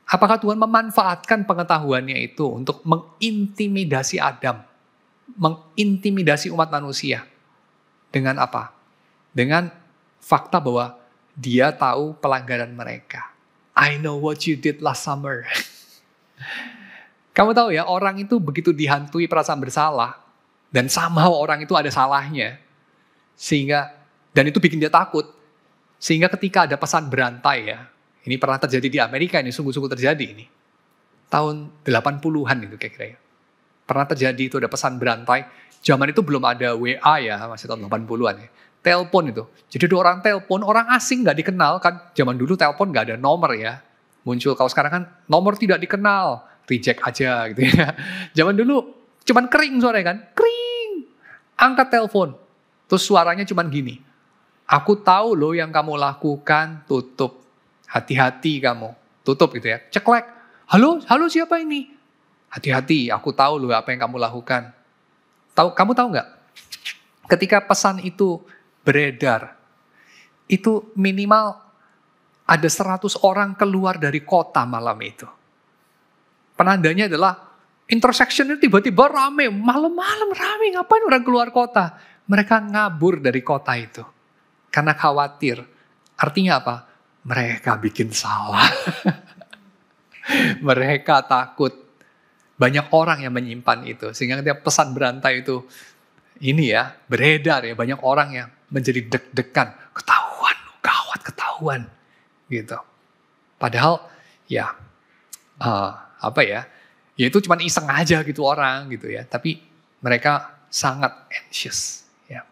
apakah Tuhan memanfaatkan pengetahuannya itu untuk mengintimidasi Adam? Mengintimidasi umat manusia. Dengan apa? Dengan fakta bahwa Dia tahu pelanggaran mereka. I know what you did last summer. Kamu tahu ya, orang itu begitu dihantui perasaan bersalah, dan somehow orang itu ada salahnya, dan itu bikin dia takut, sehingga ketika ada pesan berantai ya, ini pernah terjadi di Amerika, ini sungguh-sungguh terjadi ini, tahun 80-an itu kira-kira ya, pernah terjadi itu ada pesan berantai, zaman itu belum ada WA ya, masih tahun 80-an ya, telepon itu, jadi ada orang telepon, orang asing gak dikenal kan, zaman dulu telepon gak ada nomor ya, muncul, kalau sekarang kan nomor tidak dikenal, reject aja gitu ya. Zaman dulu cuman kering suaranya kan, kering. Angkat telepon, terus suaranya cuman gini. Aku tahu loh yang kamu lakukan, tutup. Hati-hati kamu, tutup gitu ya. Ceklek, halo siapa ini? Hati-hati, aku tahu loh apa yang kamu lakukan. Kamu tahu nggak? Ketika pesan itu beredar, itu minimal ada 100 orang keluar dari kota malam itu. Penandanya adalah intersection-nya tiba-tiba rame, malam-malam rame, ngapain orang keluar kota? Mereka ngabur dari kota itu. Karena khawatir. Artinya apa? Mereka bikin salah. Mereka takut. Banyak orang yang menyimpan itu. Sehingga ketika pesan berantai itu, ini ya, beredar ya, banyak orang yang menjadi deg-degan. Ketahuan, gawat ketahuan. Gitu. Padahal, ya, ya itu cuma iseng aja gitu orang gitu ya. Tapi mereka sangat anxious. Ya.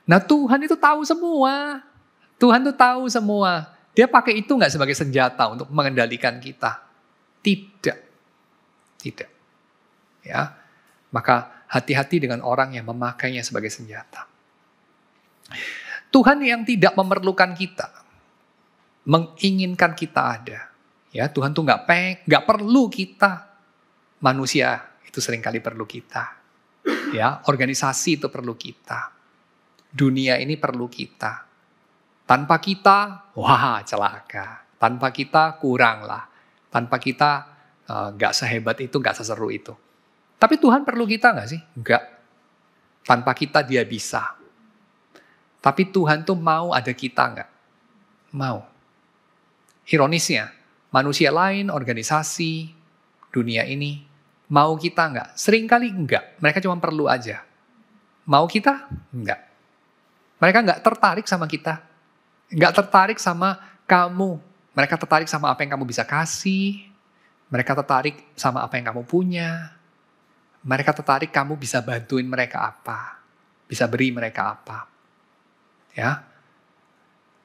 Nah Tuhan itu tahu semua. Tuhan itu tahu semua. Dia pakai itu nggak sebagai senjata untuk mengendalikan kita? Tidak. Ya. Maka hati-hati dengan orang yang memakainya sebagai senjata. Tuhan yang tidak memerlukan kita, menginginkan kita ada. Ya, Tuhan tuh nggak perlu kita. Manusia itu seringkali perlu kita. Ya, organisasi itu perlu kita. Dunia ini perlu kita. Tanpa kita, wah celaka. Tanpa kita kurang lah. Tanpa kita nggak sehebat itu, nggak seseru itu. Tapi Tuhan perlu kita nggak sih? Nggak. Tanpa kita Dia bisa. Tapi Tuhan tuh mau ada kita nggak? Mau. Ironisnya, manusia lain, organisasi, dunia ini, mau kita nggak? Seringkali enggak. Mereka cuma perlu aja. Mau kita? Enggak. Mereka nggak tertarik sama kita. Nggak tertarik sama kamu. Mereka tertarik sama apa yang kamu bisa kasih. Mereka tertarik sama apa yang kamu punya. Mereka tertarik kamu bisa bantuin mereka apa. Bisa beri mereka apa. Ya,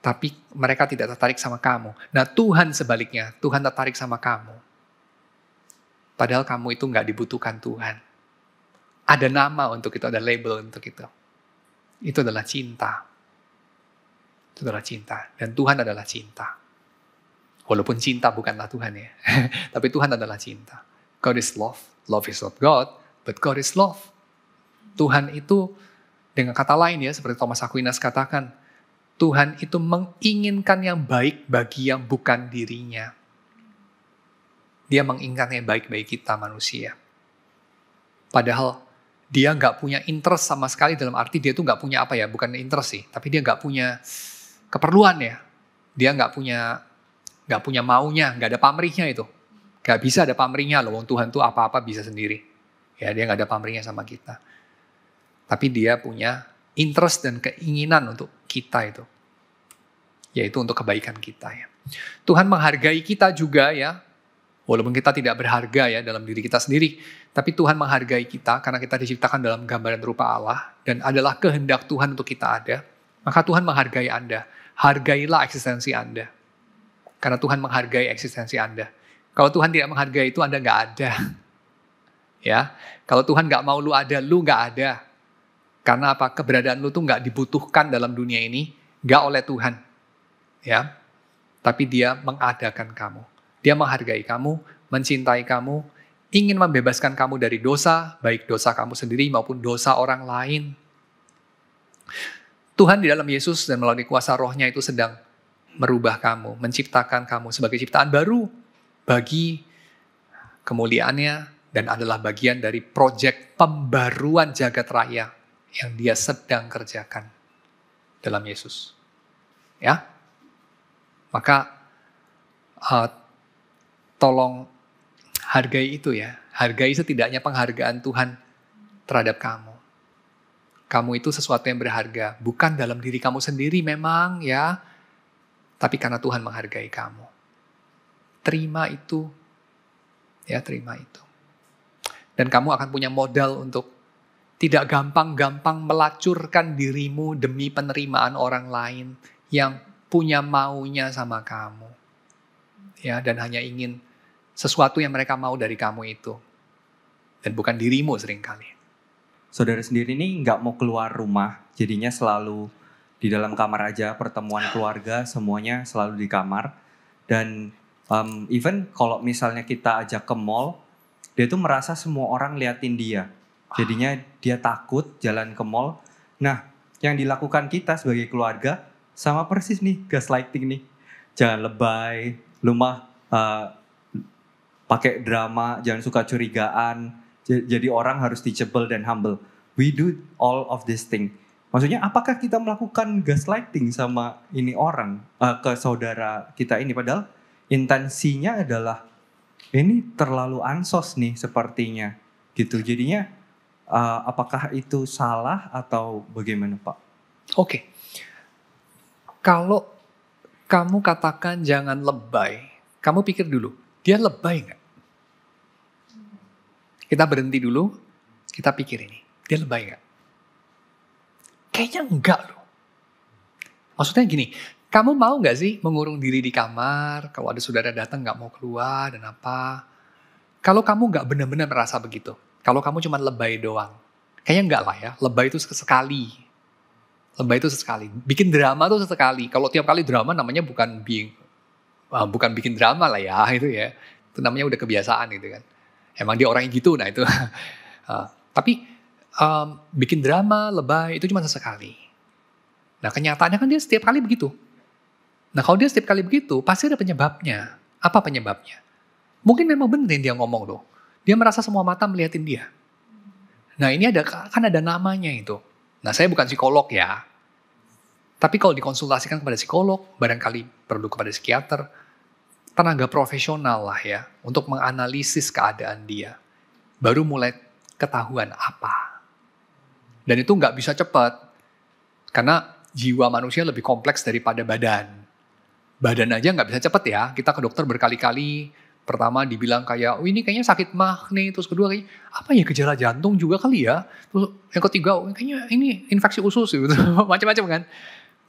tapi mereka tidak tertarik sama kamu. Nah, Tuhan sebaliknya, Tuhan tertarik sama kamu. Padahal kamu itu nggak dibutuhkan Tuhan. Ada nama untuk itu, ada label untuk itu. Itu adalah cinta. Itu adalah cinta. Dan Tuhan adalah cinta. Walaupun cinta bukanlah Tuhan ya. Tapi Tuhan adalah cinta. God is love. Love is not God, but God is love. Tuhan itu, dengan kata lain ya, seperti Thomas Aquinas katakan, Tuhan itu menginginkan yang baik bagi yang bukan dirinya. Dia menginginkan yang baik bagi kita manusia. Padahal dia nggak punya interest sama sekali, dalam arti dia tuh nggak punya apa ya, bukan interest sih, tapi dia nggak punya keperluan ya. Dia nggak punya maunya, nggak ada pamrihnya itu. Nggak bisa ada pamrihnya loh, Tuhan tuh apa-apa bisa sendiri. Ya, dia nggak ada pamrihnya sama kita. Tapi dia punya interest dan keinginan untuk kita itu. Yaitu untuk kebaikan kita ya. Tuhan menghargai kita juga ya. Walaupun kita tidak berharga ya dalam diri kita sendiri. Tapi Tuhan menghargai kita karena kita diciptakan dalam gambaran rupa Allah. Dan adalah kehendak Tuhan untuk kita ada. Maka Tuhan menghargai Anda. Hargailah eksistensi Anda. Karena Tuhan menghargai eksistensi Anda. Kalau Tuhan tidak menghargai itu, Anda nggak ada. Ya, kalau Tuhan nggak mau lu ada, lu nggak ada. Karena apa? Keberadaan lu tuh nggak dibutuhkan dalam dunia ini, nggak oleh Tuhan, ya. Tapi Dia mengadakan kamu, Dia menghargai kamu, mencintai kamu, ingin membebaskan kamu dari dosa, baik dosa kamu sendiri maupun dosa orang lain. Tuhan di dalam Yesus dan melalui kuasa Roh-Nya itu sedang merubah kamu, menciptakan kamu sebagai ciptaan baru bagi kemuliaannya dan adalah bagian dari proyek pembaruan jagat raya yang Dia sedang kerjakan dalam Yesus. Ya. Maka tolong hargai itu ya. Hargai setidaknya penghargaan Tuhan terhadap kamu. Kamu itu sesuatu yang berharga, bukan dalam diri kamu sendiri memang ya, tapi karena Tuhan menghargai kamu. Terima itu. Ya, terima itu. Dan kamu akan punya modal untuk tidak gampang-gampang melacurkan dirimu demi penerimaan orang lain yang punya maunya sama kamu. Ya, dan hanya ingin sesuatu yang mereka mau dari kamu itu. Dan bukan dirimu seringkali.
Saudara sendiri ini nggak mau keluar rumah, jadinya selalu di dalam kamar aja, pertemuan keluarga semuanya selalu di kamar. Dan even kalau misalnya kita ajak ke mall, dia tuh merasa semua orang liatin dia. Jadinya dia takut jalan ke mall. Nah, yang dilakukan kita sebagai keluarga sama persis nih, gaslighting nih. Jangan lebay, lu mah pakai drama, jangan suka curigaan. Jadi orang harus teachable dan humble. We do all of this thing. Maksudnya apakah kita melakukan gaslighting sama ini orang ke saudara kita ini? Padahal intensinya adalah ini terlalu ansos nih sepertinya. Gitu. Jadinya apakah itu salah atau bagaimana Pak?
Oke. Kalau kamu katakan jangan lebay, kamu pikir dulu, dia lebay nggak? Kita berhenti dulu, kita pikir ini, dia lebay nggak? Kayaknya enggak loh. Maksudnya gini, kamu mau nggak sih mengurung diri di kamar, kalau ada saudara datang nggak mau keluar dan apa? Kalau kamu nggak benar-benar merasa begitu, kalau kamu cuma lebay doang, kayaknya enggak lah ya, lebay itu sekali. Lebay itu sesekali. Bikin drama tuh sesekali. Kalau tiap kali drama namanya bukan bikin drama lah ya, itu ya. Itu namanya udah kebiasaan gitu kan. Emang dia orangnya gitu, nah itu. Tapi bikin drama, lebay itu cuma sesekali. Nah kenyataannya kan dia setiap kali begitu. Nah kalau dia setiap kali begitu, pasti ada penyebabnya. Apa penyebabnya? Mungkin memang bener yang dia ngomong loh. Dia merasa semua mata melihatin dia. Nah ini kan ada namanya itu. Nah saya bukan psikolog ya. Tapi kalau dikonsultasikan kepada psikolog, barangkali perlu kepada psikiater, tenaga profesional lah ya, untuk menganalisis keadaan dia. Baru mulai ketahuan apa. Dan itu nggak bisa cepat, karena jiwa manusia lebih kompleks daripada badan. Badan aja nggak bisa cepat ya, kita ke dokter berkali-kali, pertama dibilang kayak, oh ini kayaknya sakit mah nih, terus kedua kayaknya, apa ya gejala jantung juga kali ya, terus yang ketiga, oh, kayaknya ini infeksi usus gitu, macam-macam kan.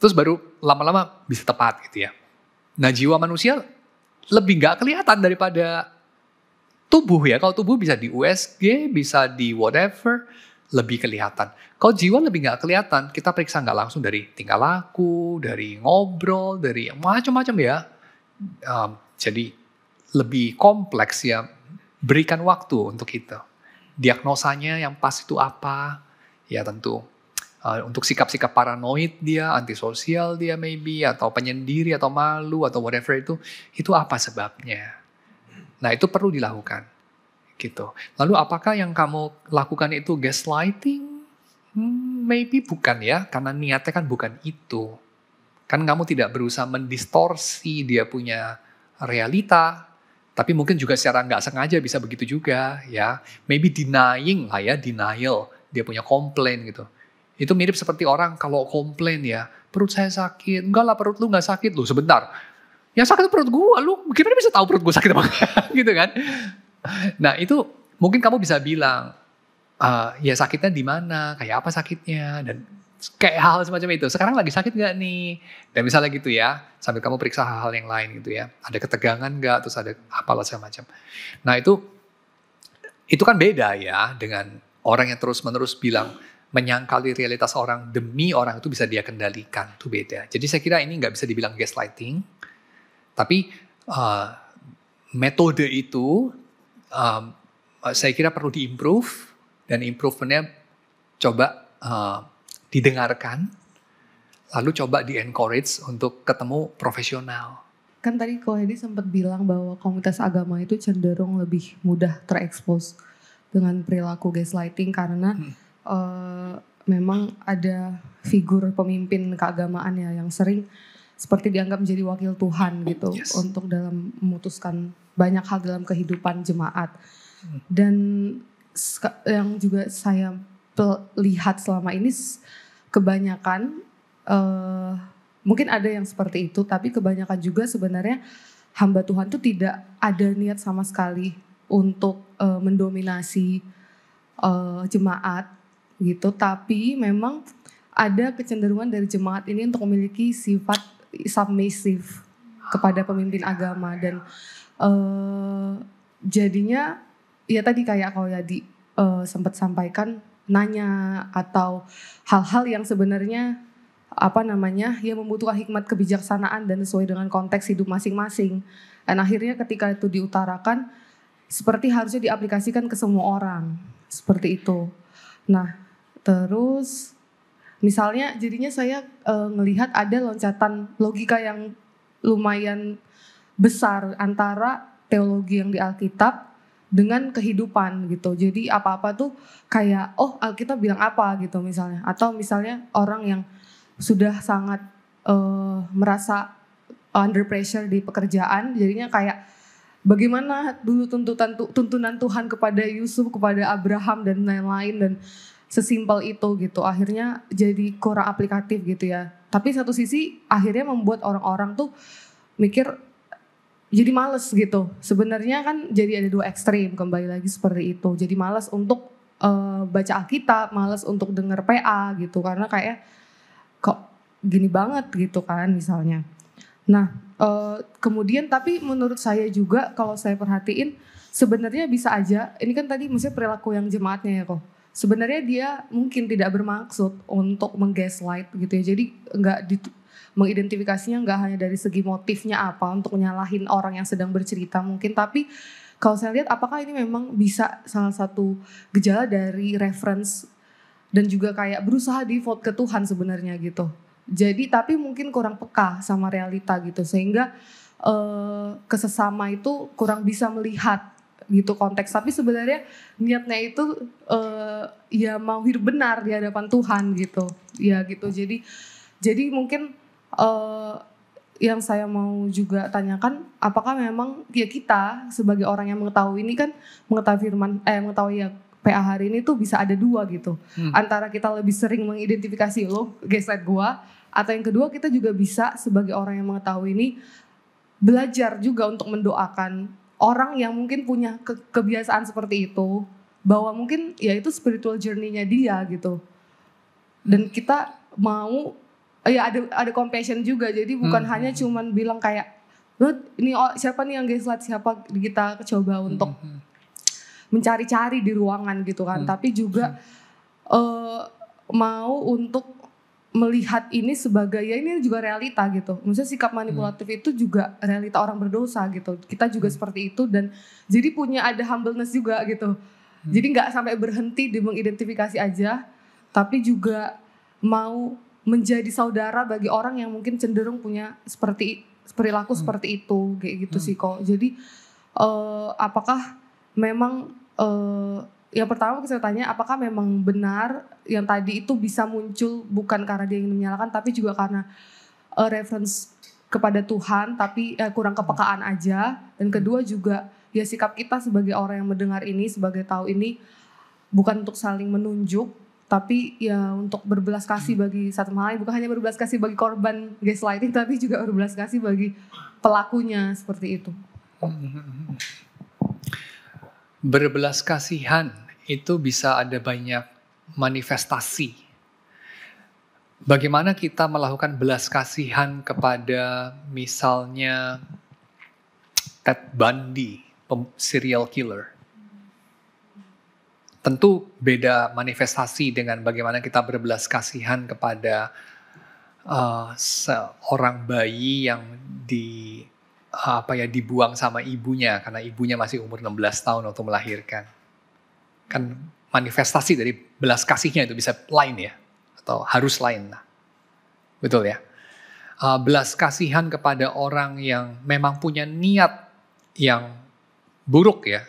Terus baru lama-lama bisa tepat gitu ya. Nah jiwa manusia lebih nggak kelihatan daripada tubuh ya. Kalau tubuh bisa di USG, bisa di whatever, lebih kelihatan. Kalau jiwa lebih nggak kelihatan, kita periksa nggak langsung dari tingkah laku, dari ngobrol, dari macam-macam ya. Jadi lebih kompleks ya. Berikan waktu untuk itu. Diagnosanya yang pas itu apa? Ya tentu. Untuk sikap-sikap paranoid dia, antisosial dia maybe, atau penyendiri, atau malu, atau whatever itu apa sebabnya? Nah itu perlu dilakukan. Gitu. Lalu apakah yang kamu lakukan itu gaslighting? Maybe bukan ya, karena niatnya kan bukan itu. Kan kamu tidak berusaha mendistorsi dia punya realita, tapi mungkin juga secara nggak sengaja bisa begitu juga ya. Maybe denying lah ya, denial, dia punya komplain gitu. Itu mirip seperti orang kalau komplain ya, perut saya sakit. Enggak lah, perut lu nggak sakit. Loh sebentar, yang sakit itu perut gua, lu gimana bisa tahu perut gua sakit apa? Gitu kan. Nah itu mungkin kamu bisa bilang, ya sakitnya di mana, kayak apa sakitnya, dan kayak hal semacam itu. Sekarang lagi sakit nggak nih? Dan misalnya gitu ya, sambil kamu periksa hal-hal yang lain gitu ya. Ada ketegangan nggak, terus ada apalah segala macam. Nah itu kan beda ya dengan orang yang terus-menerus bilang, menyangkali realitas orang demi orang itu bisa dia kendalikan. Itu beda. Jadi saya kira ini nggak bisa dibilang gaslighting. Tapi metode itu saya kira perlu diimprove. Dan improvementnya coba didengarkan. Lalu coba di-encourage untuk ketemu profesional.
Kan tadi Ko Hedi sempat bilang bahwa komunitas agama itu cenderung lebih mudah terekspos dengan perilaku gaslighting karena memang ada figur pemimpin keagamaan ya yang sering seperti dianggap menjadi wakil Tuhan gitu untuk dalam memutuskan banyak hal dalam kehidupan jemaat. Dan yang juga saya lihat selama ini kebanyakan mungkin ada yang seperti itu, tapi kebanyakan juga sebenarnya hamba Tuhan itu tidak ada niat sama sekali untuk mendominasi jemaat gitu, tapi memang ada kecenderungan dari jemaat ini untuk memiliki sifat submissive kepada pemimpin agama dan jadinya ya tadi kayak kalau Yadi sempat sampaikan nanya atau hal-hal yang sebenarnya ya membutuhkan hikmat kebijaksanaan dan sesuai dengan konteks hidup masing-masing. Dan akhirnya ketika itu diutarakan seperti harusnya diaplikasikan ke semua orang seperti itu. Nah, terus misalnya jadinya saya ngelihat ada loncatan logika yang lumayan besar antara teologi yang di Alkitab dengan kehidupan gitu. Jadi apa-apa tuh kayak Alkitab bilang apa gitu misalnya. Atau misalnya orang yang sudah sangat merasa under pressure di pekerjaan, jadinya kayak bagaimana dulu tuntunan Tuhan kepada Yusuf, kepada Abraham dan lain-lain, dan sesimpel itu gitu. Akhirnya jadi kurang aplikatif gitu ya. Tapi satu sisi akhirnya membuat orang-orang tuh mikir jadi males gitu. Sebenarnya kan jadi ada dua ekstrim, kembali lagi seperti itu. Jadi males untuk baca Alkitab, males untuk denger PA gitu. Karena kayak kok gini banget gitu kan misalnya. Nah kemudian tapi menurut saya juga kalau saya perhatiin sebenarnya bisa aja, ini kan tadi maksudnya perilaku yang jemaatnya ya kok. Sebenarnya dia mungkin tidak bermaksud untuk menggaslight gitu ya. Jadi mengidentifikasinya nggak hanya dari segi motifnya apa untuk nyalahin orang yang sedang bercerita mungkin, tapi kalau saya lihat apakah ini memang bisa salah satu gejala dari reference dan juga kayak berusaha default ke Tuhan sebenarnya gitu. Jadi tapi mungkin kurang peka sama realita gitu sehingga kesesama itu kurang bisa melihat gitu konteks, tapi sebenarnya niatnya itu ya mau hidup benar di hadapan Tuhan gitu ya gitu. Jadi Jadi mungkin yang saya mau juga tanyakan, apakah memang ya kita sebagai orang yang mengetahui ini kan, mengetahui ya PA hari ini tuh bisa ada dua gitu. Antara kita lebih sering mengidentifikasi lo gaslight gua, atau yang kedua kita juga bisa sebagai orang yang mengetahui ini belajar juga untuk mendoakan orang yang mungkin punya kebiasaan seperti itu, bahwa mungkin ya itu spiritual journey-nya dia gitu. Dan kita mau ya ada compassion juga, jadi bukan hanya cuman bilang kayak ini siapa nih yang gaslight, siapa, kita coba untuk mencari-cari di ruangan gitu kan, tapi juga mau untuk melihat ini sebagai ya ini juga realita gitu. Maksudnya sikap manipulatif itu juga realita orang berdosa gitu. Kita juga seperti itu, dan jadi punya ada humbleness juga gitu. Jadi nggak sampai berhenti di mengidentifikasi aja, tapi juga mau menjadi saudara bagi orang yang mungkin cenderung punya perilaku seperti itu, kayak gitu sih kok. Jadi apakah memang yang pertama saya tanya, apakah memang benar yang tadi itu bisa muncul bukan karena dia ingin menyalahkan, tapi juga karena reference kepada Tuhan, tapi kurang kepekaan aja. Dan kedua juga ya sikap kita sebagai orang yang mendengar ini, sebagai tahu ini, bukan untuk saling menunjuk, tapi ya untuk berbelas kasih bagi satu sama lain. Bukan hanya berbelas kasih bagi korban gaslighting, tapi juga berbelas kasih bagi pelakunya, seperti itu.
Berbelas kasihan itu bisa ada banyak manifestasi. Bagaimana kita melakukan belas kasihan kepada misalnya Ted Bundy, serial killer. Tentu beda manifestasi dengan bagaimana kita berbelas kasihan kepada seorang bayi yang dibuang sama ibunya karena ibunya masih umur 16 tahun waktu melahirkan. Kan manifestasi dari belas kasihnya itu bisa lain ya, atau harus lain lah. Betul ya? Belas kasihan kepada orang yang memang punya niat yang buruk ya,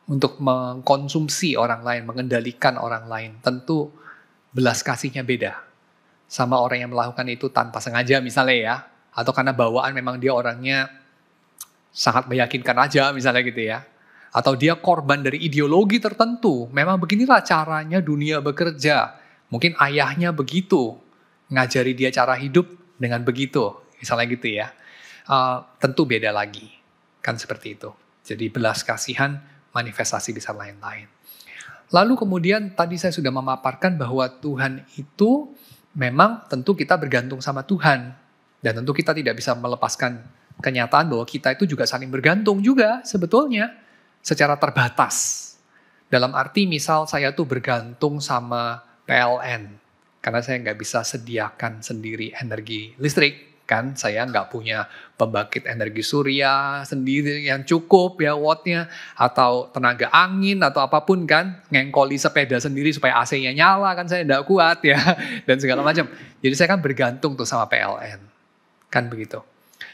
untuk mengkonsumsi orang lain, mengendalikan orang lain. Tentu belas kasihnya beda sama orang yang melakukan itu tanpa sengaja misalnya ya, atau karena bawaan memang dia orangnya sangat meyakinkan aja misalnya gitu ya, atau dia korban dari ideologi tertentu. Memang beginilah caranya dunia bekerja, mungkin ayahnya begitu, ngajari dia cara hidup dengan begitu misalnya gitu ya. Tentu beda lagi kan, seperti itu. Jadi belas kasihan manifestasi bisa lain-lain. Lalu kemudian tadi saya sudah memaparkan bahwa Tuhan itu memang tentu kita bergantung sama Tuhan. Dan tentu kita tidak bisa melepaskan kenyataan bahwa kita itu juga saling bergantung juga sebetulnya secara terbatas. Dalam arti misal saya tuh bergantung sama PLN. Karena saya nggak bisa sediakan sendiri energi listrik. Kan saya nggak punya pembangkit energi surya sendiri yang cukup ya wattnya, atau tenaga angin atau apapun kan, ngengkoli sepeda sendiri supaya AC-nya nyala kan saya nggak kuat ya, dan segala macam. Jadi saya kan bergantung tuh sama PLN kan begitu.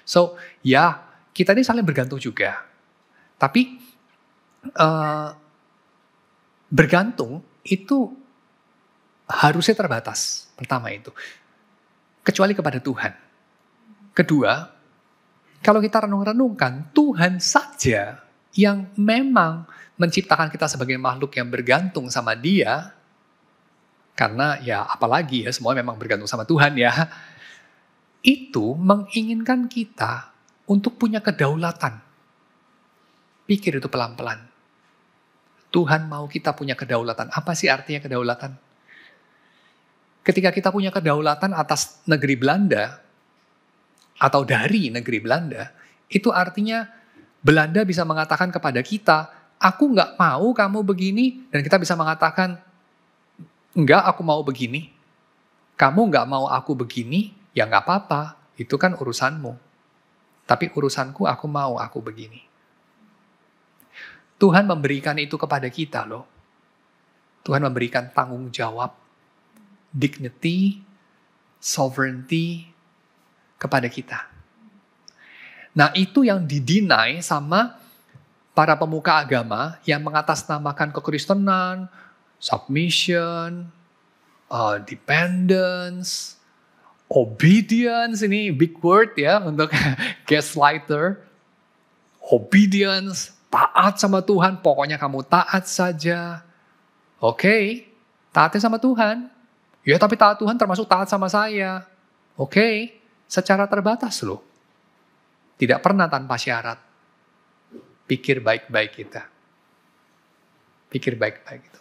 So ya kita ini saling bergantung juga, tapi bergantung itu harusnya terbatas, pertama itu, kecuali kepada Tuhan. Kedua, kalau kita renung-renungkan, Tuhan saja yang memang menciptakan kita sebagai makhluk yang bergantung sama Dia, karena ya apalagi ya semua memang bergantung sama Tuhan ya, itu menginginkan kita untuk punya kedaulatan. Pikir itu pelan-pelan. Tuhan mau kita punya kedaulatan. Apa sih artinya kedaulatan? Ketika kita punya kedaulatan atas negeri Belanda, atau dari negeri Belanda, itu artinya Belanda bisa mengatakan kepada kita, aku nggak mau kamu begini, dan kita bisa mengatakan, enggak, aku mau begini. Kamu nggak mau aku begini, ya nggak apa-apa, itu kan urusanmu. Tapi urusanku, aku mau aku begini. Tuhan memberikan itu kepada kita loh. Tuhan memberikan tanggung jawab, dignity, sovereignty, kepada kita. Nah itu yang didinai sama para pemuka agama yang mengatasnamakan kekristenan, submission, dependence, Obedience, ini big word ya untuk gaslighter. Obedience, taat sama Tuhan, pokoknya kamu taat saja. Oke, taatnya sama Tuhan. Ya tapi taat Tuhan termasuk taat sama saya. Oke, secara terbatas loh. Tidak pernah tanpa syarat. Pikir baik-baik kita. Pikir baik-baik itu.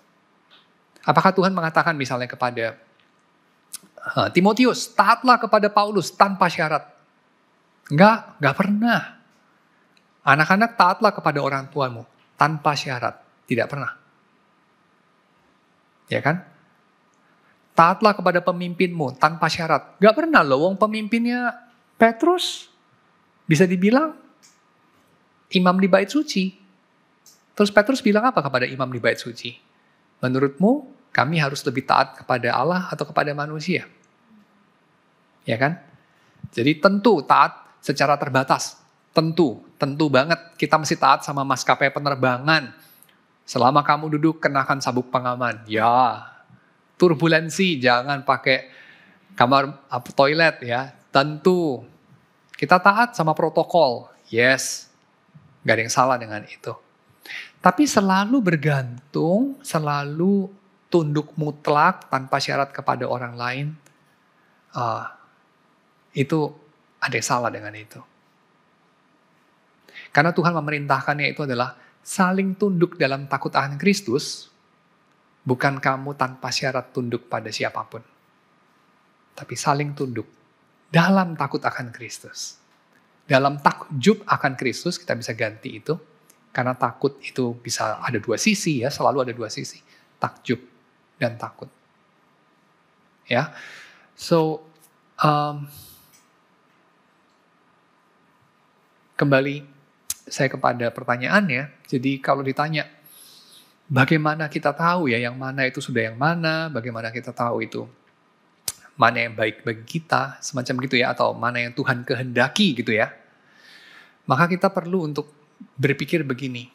Apakah Tuhan mengatakan misalnya kepada Timotius, taatlah kepada Paulus tanpa syarat? Enggak pernah. Anak-anak taatlah kepada orang tuamu tanpa syarat. Tidak pernah. Ya kan? Taatlah kepada pemimpinmu tanpa syarat. Enggak pernah loh, wong pemimpinnya Petrus. Bisa dibilang imam di bait suci. Terus Petrus bilang apa kepada imam di bait suci? Menurutmu kami harus lebih taat kepada Allah atau kepada manusia? Ya kan? Jadi tentu taat secara terbatas. Tentu banget kita mesti taat sama maskapai penerbangan. Selama kamu duduk kenakan sabuk pengaman. Ya, turbulensi jangan pakai kamar toilet ya. Tentu kita taat sama protokol. Yes, gak ada yang salah dengan itu. Tapi selalu bergantung, selalu tunduk mutlak tanpa syarat kepada orang lain, itu ada yang salah dengan itu. Karena Tuhan memerintahkannya itu adalah saling tunduk dalam takut akan Kristus, bukan kamu tanpa syarat tunduk pada siapapun. Tapi saling tunduk dalam takut akan Kristus. Dalam takjub akan Kristus, kita bisa ganti itu. Karena takut itu bisa ada dua sisi ya, selalu ada dua sisi. Takjub dan takut. Ya. So, kembali saya kepada pertanyaannya. Jadi kalau ditanya, bagaimana kita tahu ya yang mana itu sudah yang mana, bagaimana kita tahu itu mana yang baik bagi kita, semacam gitu ya, atau mana yang Tuhan kehendaki gitu ya. Maka kita perlu untuk berpikir begini.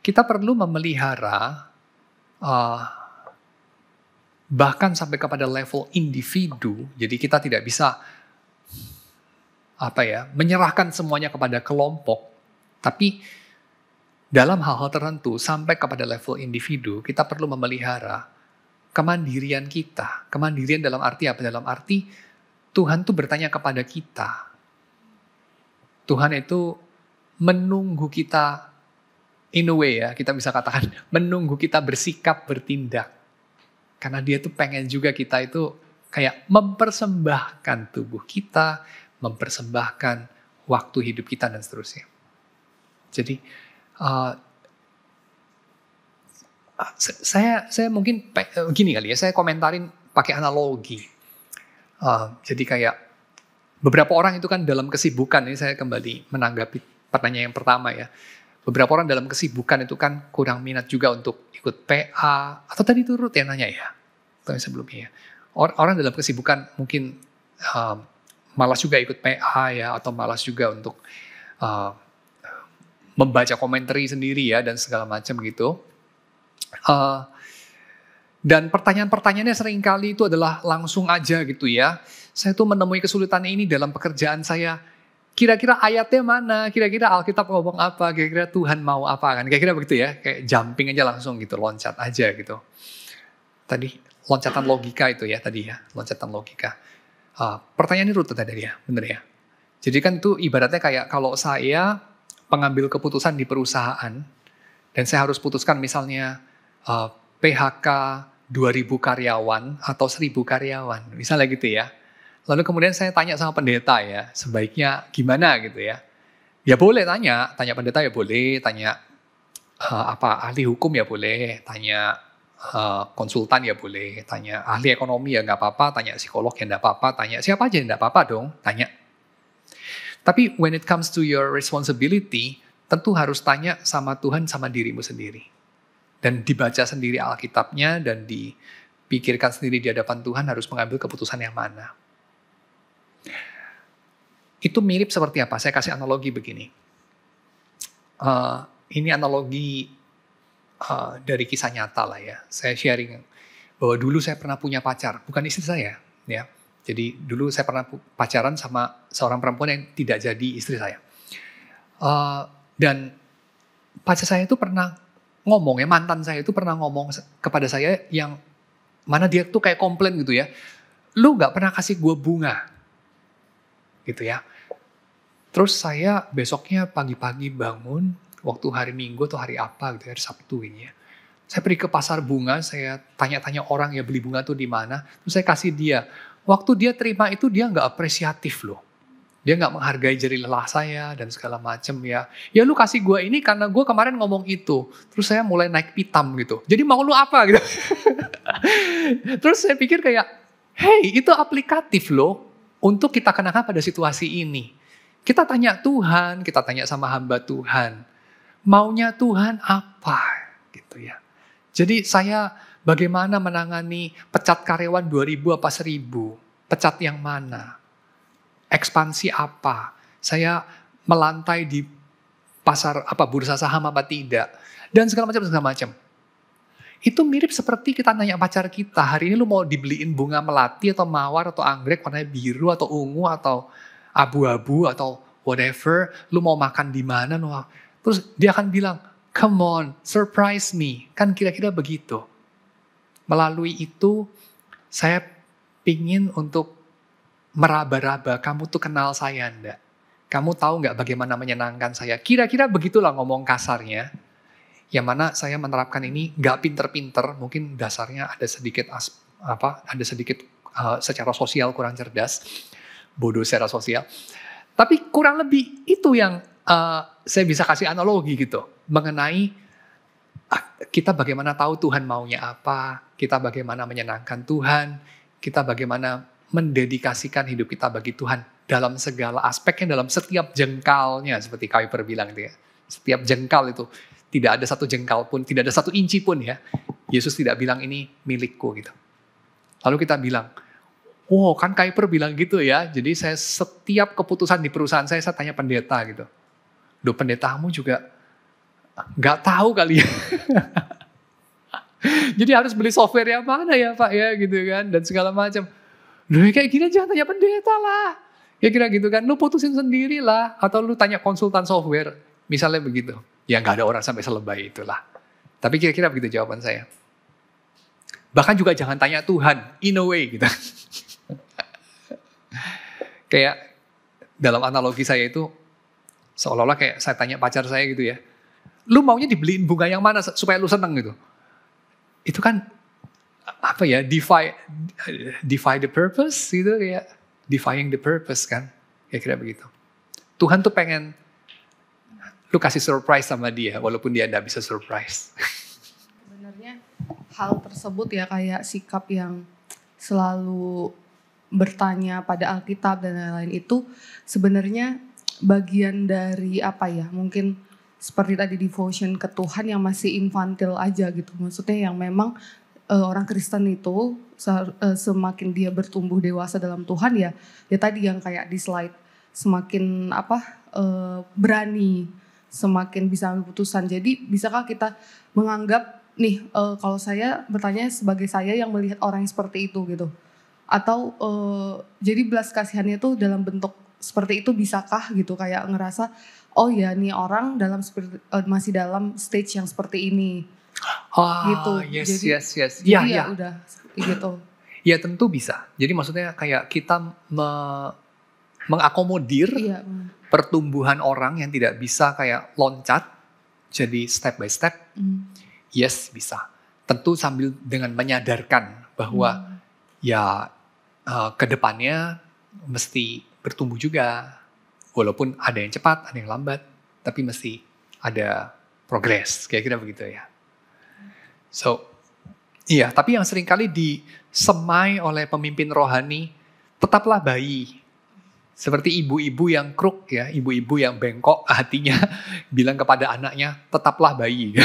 Kita perlu memelihara bahkan sampai kepada level individu. Jadi kita tidak bisa menyerahkan semuanya kepada kelompok. Tapi dalam hal-hal tertentu sampai kepada level individu, kita perlu memelihara kemandirian kita. Kemandirian dalam arti apa? Dalam arti Tuhan tuh bertanya kepada kita. Tuhan itu menunggu kita, in a way ya, kita bisa katakan menunggu kita bersikap, bertindak. Karena dia tuh pengen juga kita itu kayak mempersembahkan tubuh kita, mempersembahkan waktu hidup kita dan seterusnya. Jadi saya mungkin gini kali ya, saya komentarin pakai analogi. Jadi kayak beberapa orang itu kan dalam kesibukan, ini saya kembali menanggapi pertanyaan yang pertama ya. Beberapa orang dalam kesibukan itu kan kurang minat juga untuk ikut PA, atau tadi turut ya nanya ya, atau sebelumnya ya. Orang dalam kesibukan mungkin malas juga ikut PA ya, atau malas juga untuk membaca komentari sendiri ya, dan segala macam gitu. Dan pertanyaan-pertanyaannya seringkali itu adalah langsung aja gitu ya. Saya tuh menemui kesulitan ini dalam pekerjaan saya. Kira-kira ayatnya mana? Kira-kira Alkitab ngomong apa? Kira-kira Tuhan mau apa kan? Kira-kira begitu ya. Kayak jumping aja langsung gitu, loncat aja gitu. Tadi loncatan logika itu ya tadi ya, loncatan logika. Pertanyaan ini rute tadi ya, bener ya. Jadi kan itu ibaratnya kayak kalau saya pengambil keputusan di perusahaan dan saya harus putuskan misalnya PHK 2.000 karyawan atau 1.000 karyawan, misalnya gitu ya. Lalu kemudian saya tanya sama pendeta ya, sebaiknya gimana gitu ya. Ya boleh tanya pendeta ya boleh, tanya ahli hukum ya boleh, tanya konsultan ya boleh, tanya ahli ekonomi ya nggak apa-apa, tanya psikolog ya nggak apa-apa, tanya siapa aja nggak apa-apa dong, tanya. Tapi when it comes to your responsibility, tentu harus tanya sama Tuhan sama dirimu sendiri. Dan dibaca sendiri Alkitabnya dan dipikirkan sendiri di hadapan Tuhan harus mengambil keputusan yang mana. Itu mirip seperti apa? Saya kasih analogi begini. Ini analogi dari kisah nyata lah ya. Saya sharing bahwa dulu saya pernah punya pacar, bukan istri saya. ya. Jadi dulu saya pernah pacaran sama seorang perempuan yang tidak jadi istri saya. Dan pacar saya itu pernah ngomong ya, mantan saya itu pernah ngomong kepada saya yang mana dia tuh kayak komplain gitu ya. Lu gak pernah kasih gue bunga. Gitu ya. Terus saya besoknya pagi-pagi bangun, waktu hari Minggu atau hari apa gitu, hari Sabtu ini ya. Saya pergi ke pasar bunga, saya tanya-tanya orang ya beli bunga tuh di mana. Terus saya kasih dia. Waktu dia terima itu dia nggak apresiatif loh. Dia nggak menghargai jeri lelah saya dan segala macem ya. Ya lu kasih gue ini karena gue kemarin ngomong itu. Terus saya mulai naik pitam gitu. Jadi mau lu apa gitu. Terus saya pikir kayak, hey itu aplikatif loh. Untuk kita kenakan pada situasi ini. Kita tanya Tuhan, kita tanya sama hamba Tuhan. Maunya Tuhan apa gitu ya. Jadi saya bagaimana menangani pecat karyawan 2.000 apa 1.000? Pecat yang mana? Ekspansi apa? Saya melantai di pasar bursa saham apa tidak? Dan segala macam. Itu mirip seperti kita nanya pacar kita, hari ini lu mau dibeliin bunga melati atau mawar atau anggrek warnanya biru atau ungu atau abu-abu atau whatever, lu mau makan di mana? Terus dia akan bilang, come on, surprise me. Kan kira-kira begitu. Melalui itu, saya pingin untuk meraba-raba, kamu tuh kenal saya enggak? Kamu tahu enggak bagaimana menyenangkan saya? Kira-kira begitulah ngomong kasarnya. Yang mana saya menerapkan ini enggak pinter-pinter, mungkin dasarnya ada sedikit secara sosial kurang cerdas, bodoh secara sosial. Tapi kurang lebih itu yang saya bisa kasih analogi gitu. Mengenai kita bagaimana tahu Tuhan maunya apa, kita bagaimana menyenangkan Tuhan, kita bagaimana mendedikasikan hidup kita bagi Tuhan dalam segala aspeknya, dalam setiap jengkalnya, seperti Kuiper bilang itu ya. Setiap jengkal itu, tidak ada satu jengkal pun, tidak ada satu inci pun ya. Yesus tidak bilang ini milikku gitu. Lalu kita bilang, oh kan Kuiper bilang gitu ya, jadi saya setiap keputusan di perusahaan saya tanya pendeta gitu. Duh pendetamu juga nggak tahu kali ya. Jadi harus beli software yang mana ya Pak ya gitu kan, dan segala macam. Loh kayak gini jangan tanya pendeta lah. Ya kira gitu kan, lu putusin sendiri lah. Atau lu tanya konsultan software, misalnya begitu. Ya nggak ada orang sampai selebay itulah. Tapi kira-kira begitu jawaban saya. Bahkan juga jangan tanya Tuhan, in a way gitu. Kayak dalam analogi saya itu, seolah-olah kayak saya tanya pacar saya gitu ya. Lu maunya dibeliin bunga yang mana supaya lu seneng gitu. Itu kan apa ya, defy the purpose gitu, kayak defying the purpose kan. Kira-kira begitu. Tuhan tuh pengen lu kasih surprise sama dia walaupun dia enggak bisa surprise.
Sebenarnya hal tersebut ya kayak sikap yang selalu bertanya pada Alkitab dan lain-lain itu sebenarnya bagian dari apa ya, mungkin seperti tadi devotion ke Tuhan yang masih infantil aja gitu. Maksudnya yang memang orang Kristen itu semakin dia bertumbuh dewasa dalam Tuhan ya tadi yang kayak di slide, semakin berani, semakin bisa ambil putusan. Jadi bisakah kita menganggap nih kalau saya bertanya sebagai saya yang melihat orang yang seperti itu gitu, atau jadi belas kasihannya tuh dalam bentuk seperti itu bisakah gitu, kayak ngerasa oh ya nih orang masih dalam stage yang seperti ini gitu.
Yes.
Jadi ya udah gitu.
Ya tentu bisa. Jadi maksudnya kayak kita mengakomodir pertumbuhan orang yang tidak bisa kayak loncat, jadi step by step. Yes bisa. Tentu sambil dengan menyadarkan bahwa ya kedepannya mesti bertumbuh juga. Walaupun ada yang cepat, ada yang lambat, tapi mesti ada progres, kira-kira begitu ya. So, iya, tapi yang seringkali disemai oleh pemimpin rohani, tetaplah bayi. Seperti ibu-ibu yang kruk ya, ibu-ibu yang bengkok hatinya, bilang kepada anaknya, tetaplah bayi.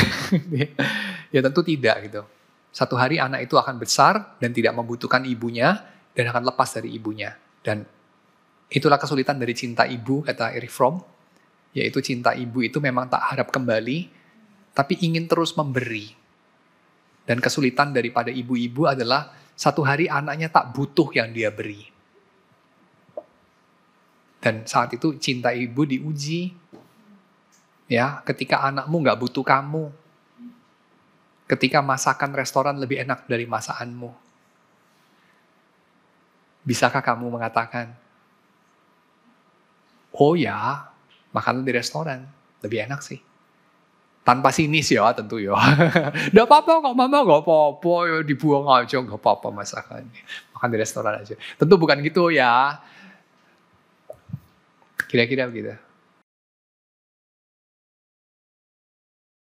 Ya tentu tidak gitu. Satu hari anak itu akan besar dan tidak membutuhkan ibunya, dan akan lepas dari ibunya. Dan itulah kesulitan dari cinta ibu, kata Erich Fromm. Yaitu cinta ibu itu memang tak harap kembali, tapi ingin terus memberi. Dan kesulitan daripada ibu-ibu adalah Satu hari anaknya tak butuh yang dia beri. Dan saat itu cinta ibu diuji. Ya, ketika anakmu nggak butuh kamu. Ketika masakan restoran lebih enak dari masakanmu. Bisakah kamu mengatakan, oh ya, makan di restoran lebih enak sih. Tanpa sinis ya tentu ya. Nggak apa-apa kok mama, nggak apa-apa ya, dibuang aja, nggak apa-apa masakannya. Makan di restoran aja. Tentu bukan gitu ya. Kira-kira begitu.